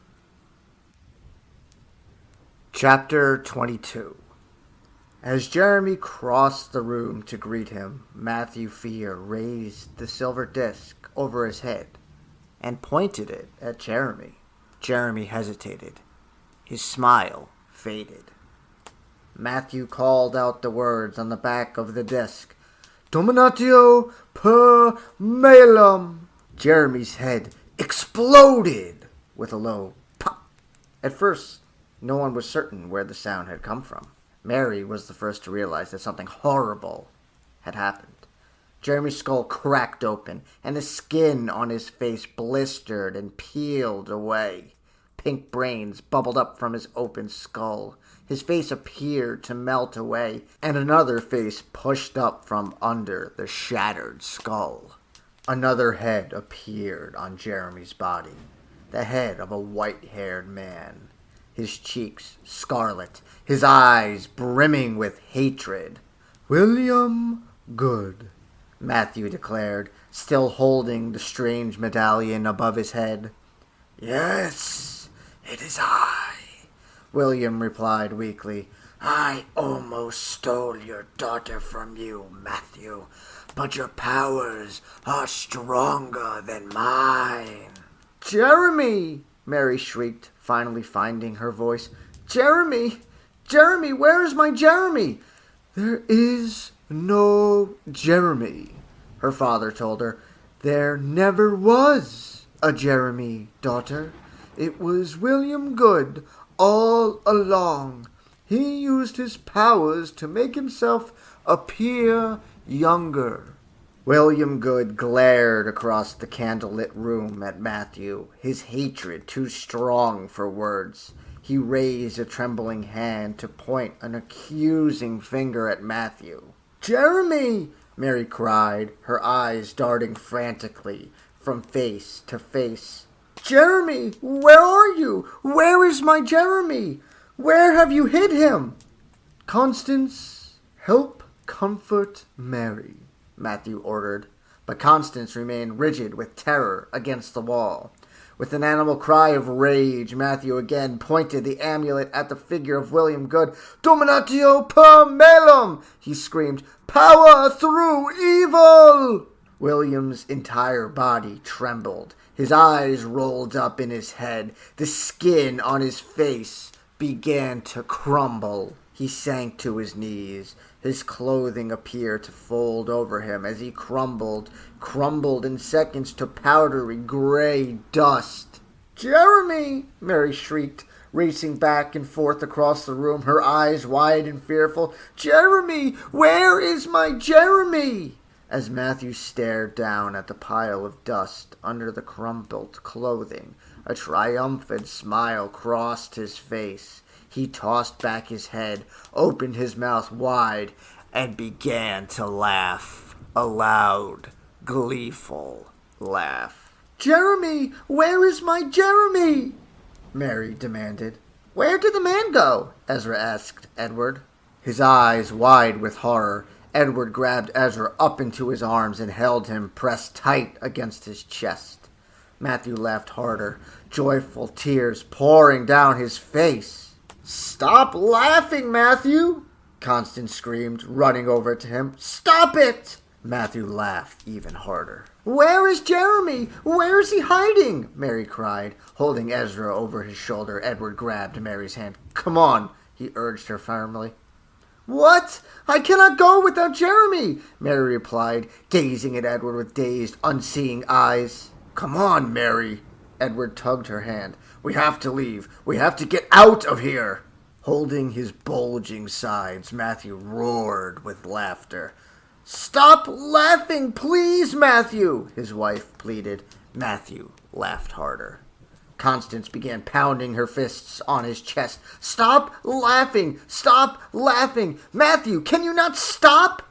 S1: Chapter 22. As Jeremy crossed the room to greet him, Matthew Fear raised the silver disc over his head and pointed it at Jeremy. Jeremy hesitated. His smile faded. Matthew called out the words on the back of the disc. Dominatio per malum. Jeremy's head exploded with a low pop. At first, no one was certain where the sound had come from. Mary was the first to realize that something horrible had happened. Jeremy's skull cracked open, and the skin on his face blistered and peeled away. Pink brains bubbled up from his open skull. His face appeared to melt away, and another face pushed up from under the shattered skull. Another head appeared on Jeremy's body, the head of a white-haired man. His cheeks scarlet, his eyes brimming with hatred. "William Good," Matthew declared, still holding the strange medallion above his head. "Yes, it is I," William replied weakly. "I almost stole your daughter from you, Matthew, but your powers are stronger than mine." "Jeremy!" Mary shrieked, finally finding her voice. "Jeremy! Jeremy, where is my Jeremy?" "There is no Jeremy," her father told her. "There never was a Jeremy, daughter. It was William Good all along. He used his powers to make himself appear younger." William Good glared across the candlelit room at Matthew, his hatred too strong for words. He raised a trembling hand to point an accusing finger at Matthew. "Jeremy!" Mary cried, her eyes darting frantically from face to face. "Jeremy, where are you? Where is my Jeremy? Where have you hid him?" "Constance, help comfort Mary," Matthew ordered, but Constance remained rigid with terror against the wall. With an animal cry of rage, Matthew again pointed the amulet at the figure of William Good. "Dominatio per malum!" he screamed. "Power through evil!" William's entire body trembled. His eyes rolled up in his head. The skin on his face began to crumble. He sank to his knees. His clothing appeared to fold over him as he crumbled in seconds to powdery gray dust. "Jeremy!" Mary shrieked, racing back and forth across the room, her eyes wide and fearful. "Jeremy! Where is my Jeremy?" As Matthew stared down at the pile of dust under the crumpled clothing, a triumphant smile crossed his face. He tossed back his head, opened his mouth wide, and began to laugh. A loud, gleeful laugh. "Jeremy! Where is my Jeremy?" Mary demanded. "Where did the man go?" Ezra asked Edward. His eyes wide with horror, Edward grabbed Ezra up into his arms and held him pressed tight against his chest. Matthew laughed harder, joyful tears pouring down his face. "Stop laughing, Matthew!" Constance screamed, running over to him. "Stop it!" Matthew laughed even harder. "Where is Jeremy? Where is he hiding?" Mary cried, holding Ezra over his shoulder. Edward grabbed Mary's hand. "Come on," he urged her firmly. "What? I cannot go without Jeremy," Mary replied, gazing at Edward with dazed, unseeing eyes. "Come on, Mary." Edward tugged her hand. "We have to leave. We have to get out of here." Holding his bulging sides, Matthew roared with laughter. "Stop laughing, please, Matthew," his wife pleaded. Matthew laughed harder. Constance began pounding her fists on his chest. "Stop laughing! Stop laughing! Matthew, can you not stop?"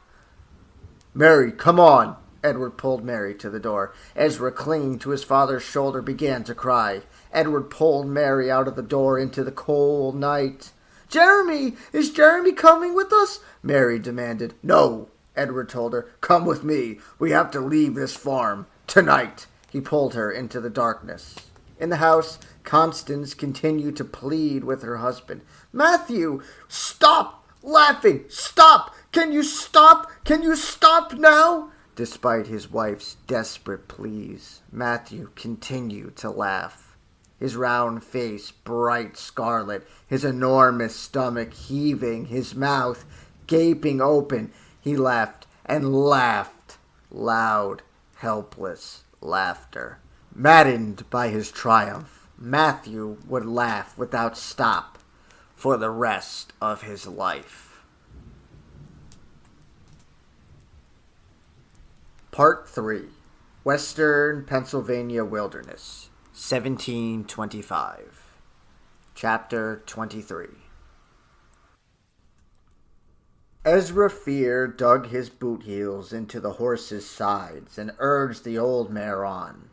S1: "Mary, come on!" Edward pulled Mary to the door. Ezra, clinging to his father's shoulder, began to cry. Edward pulled Mary out of the door into the cold night. "Jeremy! Is Jeremy coming with us?" Mary demanded. "No," Edward told her. "Come with me. We have to leave this farm. Tonight." He pulled her into the darkness. In the house, Constance continued to plead with her husband. "Matthew, stop laughing! Stop! Can you stop? Can you stop now?" Despite his wife's desperate pleas, Matthew continued to laugh. His round face bright scarlet, his enormous stomach heaving, his mouth gaping open. He laughed and laughed. Loud, helpless laughter. Maddened by his triumph, Matthew would laugh without stop for the rest of his life. Part 3. Western Pennsylvania Wilderness, 1725. Chapter 23. Ezra Fear dug his boot heels into the horse's sides and urged the old mare on.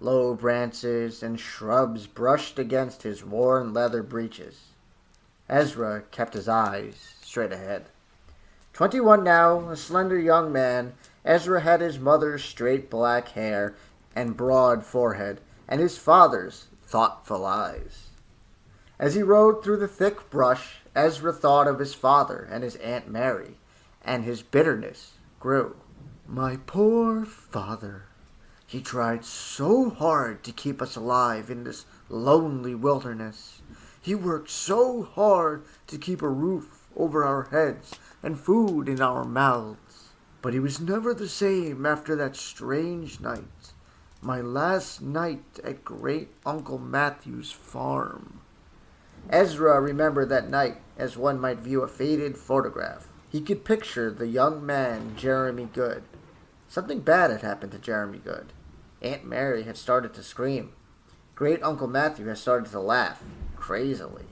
S1: Low branches and shrubs brushed against his worn leather breeches. Ezra kept his eyes straight ahead. 21 now, a slender young man, Ezra had his mother's straight black hair and broad forehead, and his father's thoughtful eyes. As he rode through the thick brush, Ezra thought of his father and his Aunt Mary, and his bitterness grew. My poor father. He tried so hard to keep us alive in this lonely wilderness. He worked so hard to keep a roof over our heads and food in our mouths. But he was never the same after that strange night, my last night at Great Uncle Matthew's farm. Ezra remembered that night as one might view a faded photograph. He could picture the young man, Jeremy Good. Something bad had happened to Jeremy Good. Aunt Mary had started to scream. Great Uncle Matthew had started to laugh, crazily.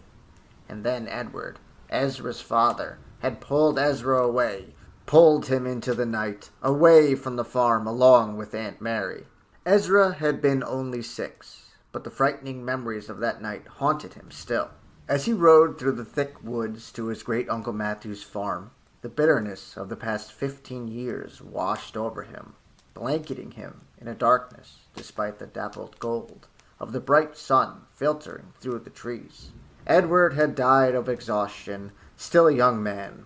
S1: And then Edward, Ezra's father, had pulled Ezra away, pulled him into the night, away from the farm along with Aunt Mary. Ezra had been only 6, but the frightening memories of that night haunted him still. As he rode through the thick woods to his great Uncle Matthew's farm, the bitterness of the past 15 years washed over him, blanketing him in a darkness despite the dappled gold of the bright sun filtering through the trees. Edward had died of exhaustion, still a young man.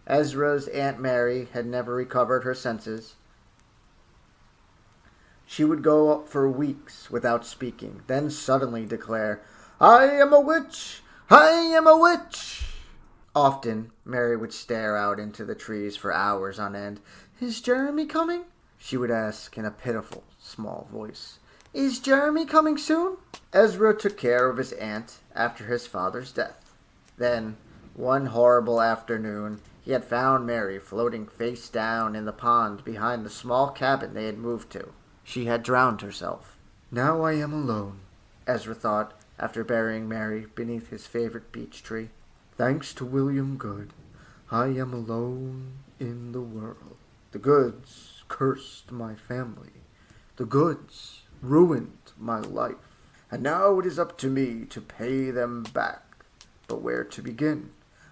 S1: Ezra's Aunt Mary had never recovered her senses. She would go up for weeks without speaking, then suddenly declare, I am a witch! I am a witch! Often, Mary would stare out into the trees for hours on end. Is Jeremy coming? She would ask in a pitiful, small voice. Is Jeremy coming soon? Ezra took care of his aunt after his father's death. Then, one horrible afternoon, he had found Mary floating face down in the pond behind the small cabin they had moved to. She had drowned herself. Now I am alone, Ezra thought, after burying Mary beneath his favorite beech tree. Thanks to William Good, I am alone in the world. The Goods cursed my family. The Goods ruined my life. And now it is up to me to pay them back. But where to begin?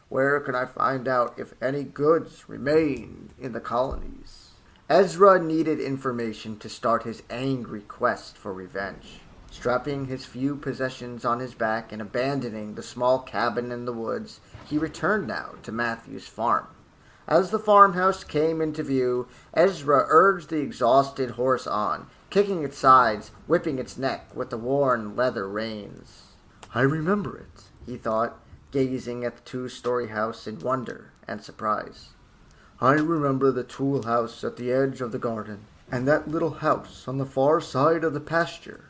S1: Where can I find out if any goods remain in the colonies? Ezra needed information to start his angry quest for revenge. Strapping his few possessions on his back and abandoning the small cabin in the woods, he returned now to Matthew's farm. As the farmhouse came into view, Ezra urged the exhausted horse on, kicking its sides, whipping its neck with the worn leather reins. I remember it, he thought, gazing at the 2-story house in wonder and surprise. I remember the tool house at the edge of the garden, and that little house on the far side of the pasture.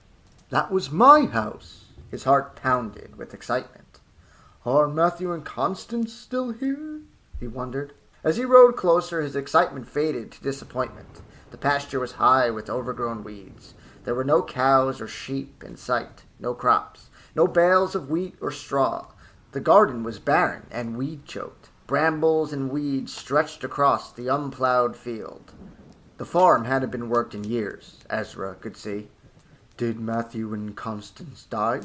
S1: That was my house. His heart pounded with excitement. Are Matthew and Constance still here? He wondered. As he rode closer, his excitement faded to disappointment. The pasture was high with overgrown weeds. There were no cows or sheep in sight, no crops, no bales of wheat or straw. The garden was barren and weed-choked. Brambles and weeds stretched across the unplowed field. The farm hadn't been worked in years, Ezra could see. Did Matthew and Constance die?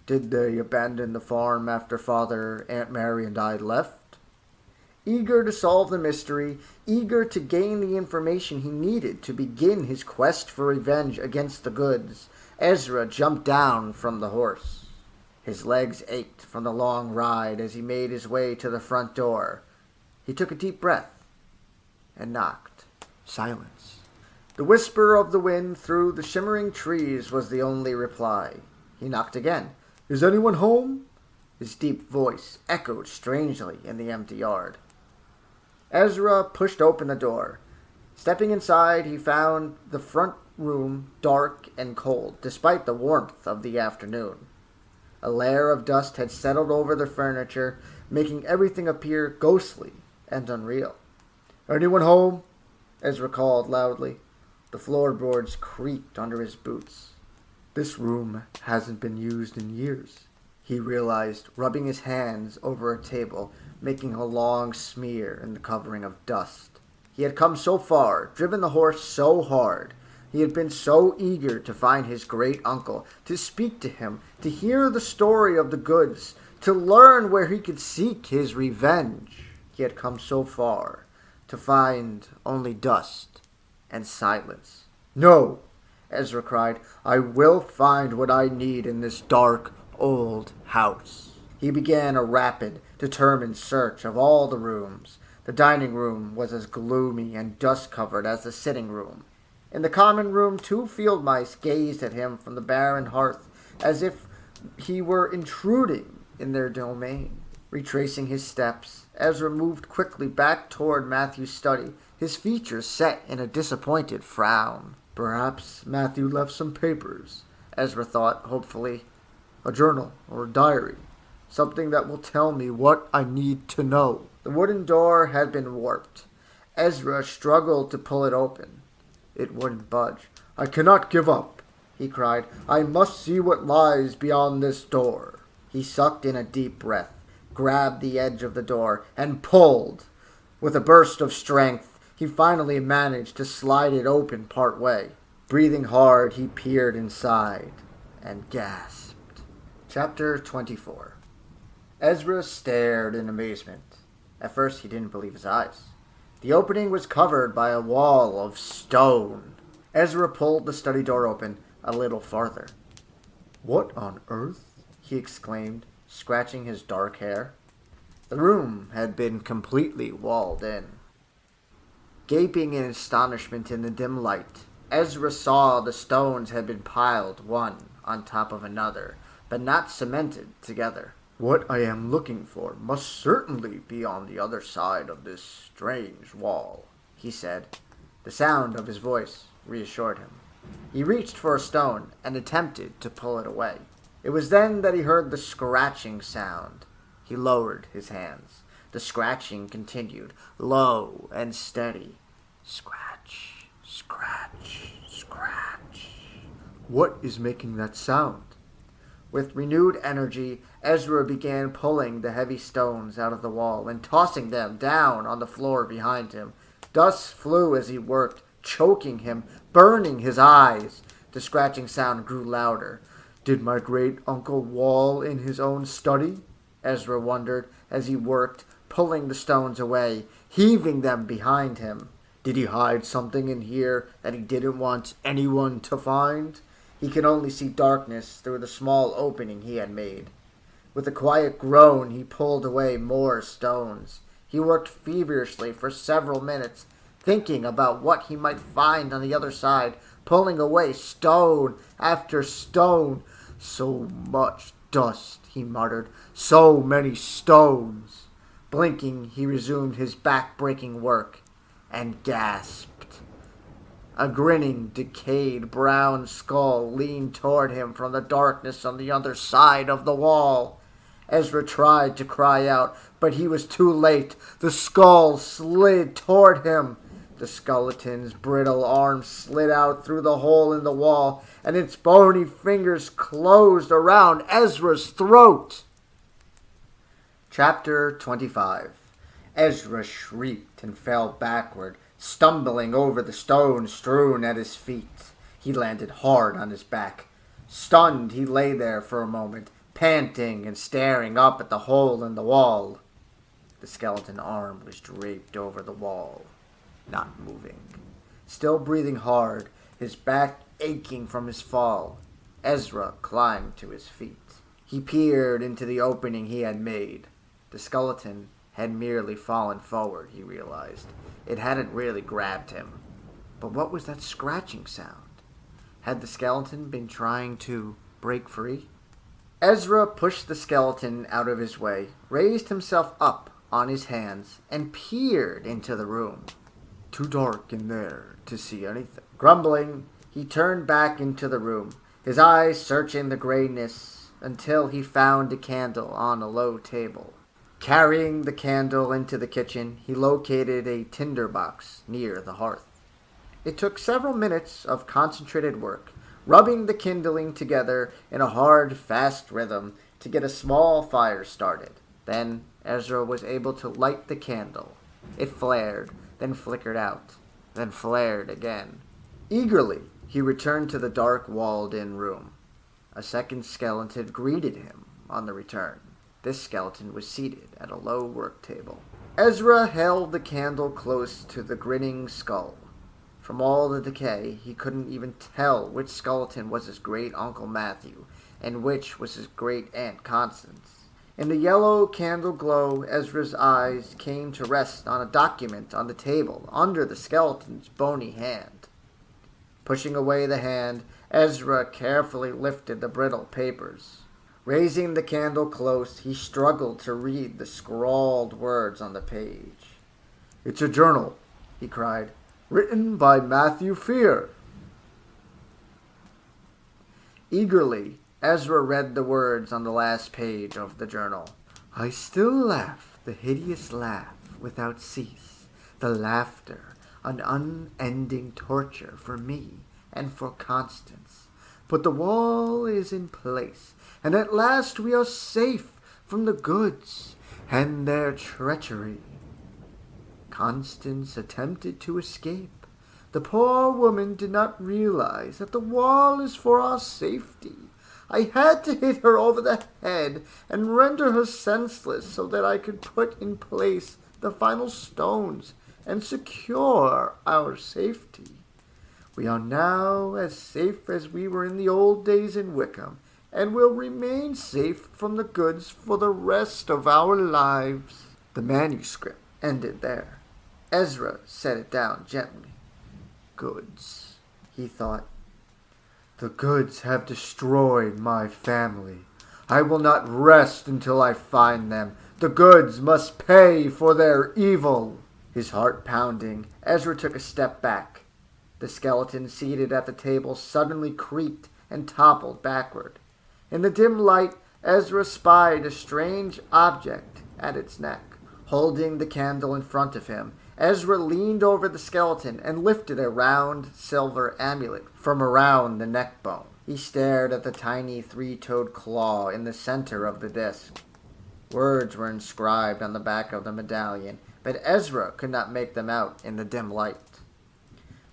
S1: Did they abandon the farm after Father, Aunt Mary, and I left? Eager to solve the mystery, eager to gain the information he needed to begin his quest for revenge against the Goods, Ezra jumped down from the horse. His legs ached from the long ride as he made his way to the front door. He took a deep breath and knocked. Silence. The whisper of the wind through the shimmering trees was the only reply. He knocked again. Is anyone home? His deep voice echoed strangely in the empty yard. Ezra pushed open the door. Stepping inside, he found the front room dark and cold, despite the warmth of the afternoon. A layer of dust had settled over the furniture, making everything appear ghostly and unreal. "Anyone home?" Ezra called loudly. The floorboards creaked under his boots. "This room hasn't been used in years," he realized, rubbing his hands over a table, making a long smear in the covering of dust. He had come so far, driven the horse so hard. He had been so eager to find his great uncle, to speak to him, to hear the story of the goods, to learn where he could seek his revenge. He had come so far to find only dust and silence. "No!" Ezra cried. "I will find what I need in this dark, old house." He began a rapid, determined search of all the rooms. The dining room was as gloomy and dust-covered as the sitting room. In the common room, 2 field mice gazed at him from the barren hearth as if he were intruding in their domain. Retracing his steps, Ezra moved quickly back toward Matthew's study, his features set in a disappointed frown. "Perhaps Matthew left some papers," Ezra thought hopefully. "A journal or a diary. Something that will tell me what I need to know." The wooden door had been warped. Ezra struggled to pull it open. It wouldn't budge. "I cannot give up," he cried. "I must see what lies beyond this door." He sucked in a deep breath, grabbed the edge of the door, and pulled. With a burst of strength, he finally managed to slide it open part way. Breathing hard, he peered inside and gasped. Chapter 24. Ezra stared in amazement. At first, he didn't believe his eyes. The opening was covered by a wall of stone. Ezra pulled the study door open a little farther. "What on earth?" he exclaimed, scratching his dark hair. The room had been completely walled in. Gaping in astonishment in the dim light, Ezra saw the stones had been piled one on top of another, but not cemented together. "What I am looking for must certainly be on the other side of this strange wall," he said. The sound of his voice reassured him. He reached for a stone and attempted to pull it away. It was then that he heard the scratching sound. He lowered his hands. The scratching continued, low and steady. Scratch, scratch, scratch. "What is making that sound?" With renewed energy, Ezra began pulling the heavy stones out of the wall and tossing them down on the floor behind him. Dust flew as he worked, choking him, burning his eyes. The scratching sound grew louder. Did my great-uncle wall in his own study? Ezra wondered as he worked, pulling the stones away, heaving them behind him. Did he hide something in here that he didn't want anyone to find? He could only see darkness through the small opening he had made. With a quiet groan, he pulled away more stones. He worked feverishly for several minutes, thinking about what he might find on the other side, pulling away stone after stone. "So much dust," he muttered. "So many stones." Blinking, he resumed his back-breaking work and gasped. A grinning, decayed brown skull leaned toward him from the darkness on the other side of the wall. Ezra tried to cry out, but he was too late. The skull slid toward him. The skeleton's brittle arms slid out through the hole in the wall, and its bony fingers closed around Ezra's throat. Chapter 25. Ezra shrieked and fell backward, stumbling over the stones strewn at his feet. He landed hard on his back. Stunned, he lay there for a moment, panting and staring up at the hole in the wall. The skeleton arm was draped over the wall, not moving. Still breathing hard, his back aching from his fall, Ezra climbed to his feet. He peered into the opening he had made. The skeleton had merely fallen forward, he realized. It hadn't really grabbed him. But what was that scratching sound? Had the skeleton been trying to break free? Ezra pushed the skeleton out of his way, raised himself up on his hands and peered into the room. Too dark in there to see anything. Grumbling, he turned back into the room, his eyes searching the grayness until he found a candle on a low table. Carrying the candle into the kitchen, he located a tinder box near the hearth. It took several minutes of concentrated work, rubbing the kindling together in a hard, fast rhythm to get a small fire started. Then Ezra was able to light the candle. It flared, then flickered out, then flared again. Eagerly, he returned to the dark, walled-in room. A second skeleton greeted him on the return. This skeleton was seated at a low work table. Ezra held the candle close to the grinning skull. From all the decay, he couldn't even tell which skeleton was his great-uncle Matthew and which was his great-aunt Constance. In the yellow candle glow, Ezra's eyes came to rest on a document on the table under the skeleton's bony hand. Pushing away the hand, Ezra carefully lifted the brittle papers. Raising the candle close, he struggled to read the scrawled words on the page. "It's a journal," he cried, "written by Matthew Fear." Eagerly, Ezra read the words on the last page of the journal. "I still laugh the hideous laugh without cease, the laughter, an unending torture for me and for Constance. But the wall is in place, and at last we are safe from the goods and their treachery. Constance attempted to escape. The poor woman did not realize that the wall is for our safety. I had to hit her over the head and render her senseless so that I could put in place the final stones and secure our safety. We are now as safe as we were in the old days in Wickham, and will remain safe from the goods for the rest of our lives." The manuscript ended there. Ezra set it down gently. "Goods," he thought. "The goods have destroyed my family. I will not rest until I find them. The goods must pay for their evil." His heart pounding, Ezra took a step back. The skeleton seated at the table suddenly creaked and toppled backward. In the dim light, Ezra spied a strange object at its neck. Holding the candle in front of him, Ezra leaned over the skeleton and lifted a round silver amulet from around the neck bone. He stared at the tiny three-toed claw in the center of the disc. Words were inscribed on the back of the medallion, but Ezra could not make them out in the dim light.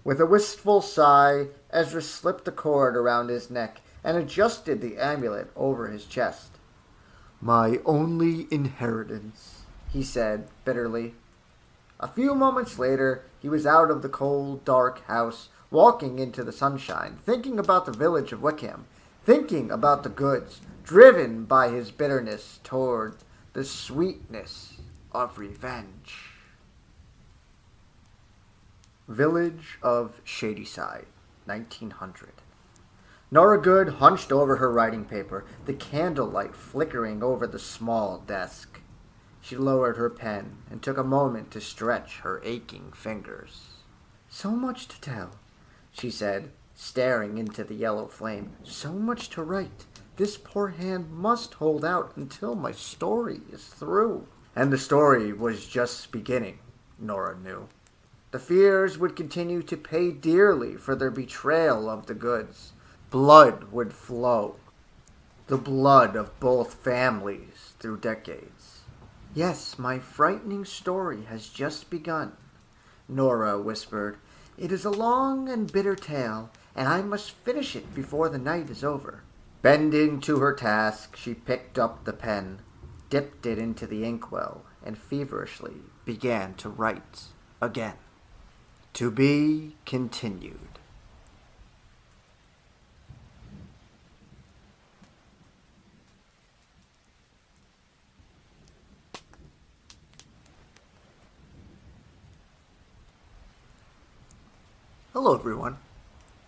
S1: With a wistful sigh, Ezra slipped the cord around his neck and adjusted the amulet over his chest. "My only inheritance," he said bitterly. A few moments later, he was out of the cold, dark house, walking into the sunshine, thinking about the village of Wickham, thinking about the goods, driven by his bitterness toward the sweetness of revenge. Village of Shadyside, 1900. Nora Good hunched over her writing paper, the candlelight flickering over the small desk. She lowered her pen and took a moment to stretch her aching fingers. "So much to tell," she said, staring into the yellow flame. "So much to write. This poor hand must hold out until my story is through." And the story was just beginning, Nora knew. The Fears would continue to pay dearly for their betrayal of the goods. Blood would flow. The blood of both families through decades. "Yes, my frightening story has just begun," Nora whispered. "It is a long and bitter tale, and I must finish it before the night is over." Bending to her task, she picked up the pen, dipped it into the inkwell, and feverishly began to write again. To be continued. Hello everyone.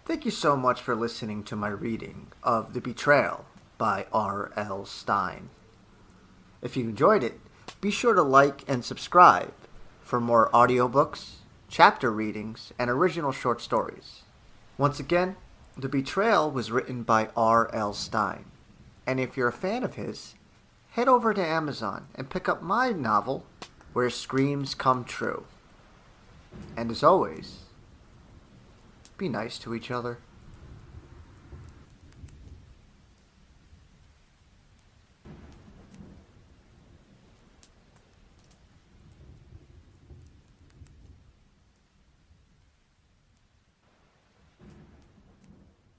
S1: Thank you so much for listening to my reading of The Betrayal by RL Stine. If you enjoyed it, Be sure to like and subscribe for more audiobooks, chapter readings, and original short stories. Once again, The Betrayal was written by RL Stine. And if you're a fan of his, head over to Amazon and pick up my novel, Where Screams Come True. And as always, be nice to each other.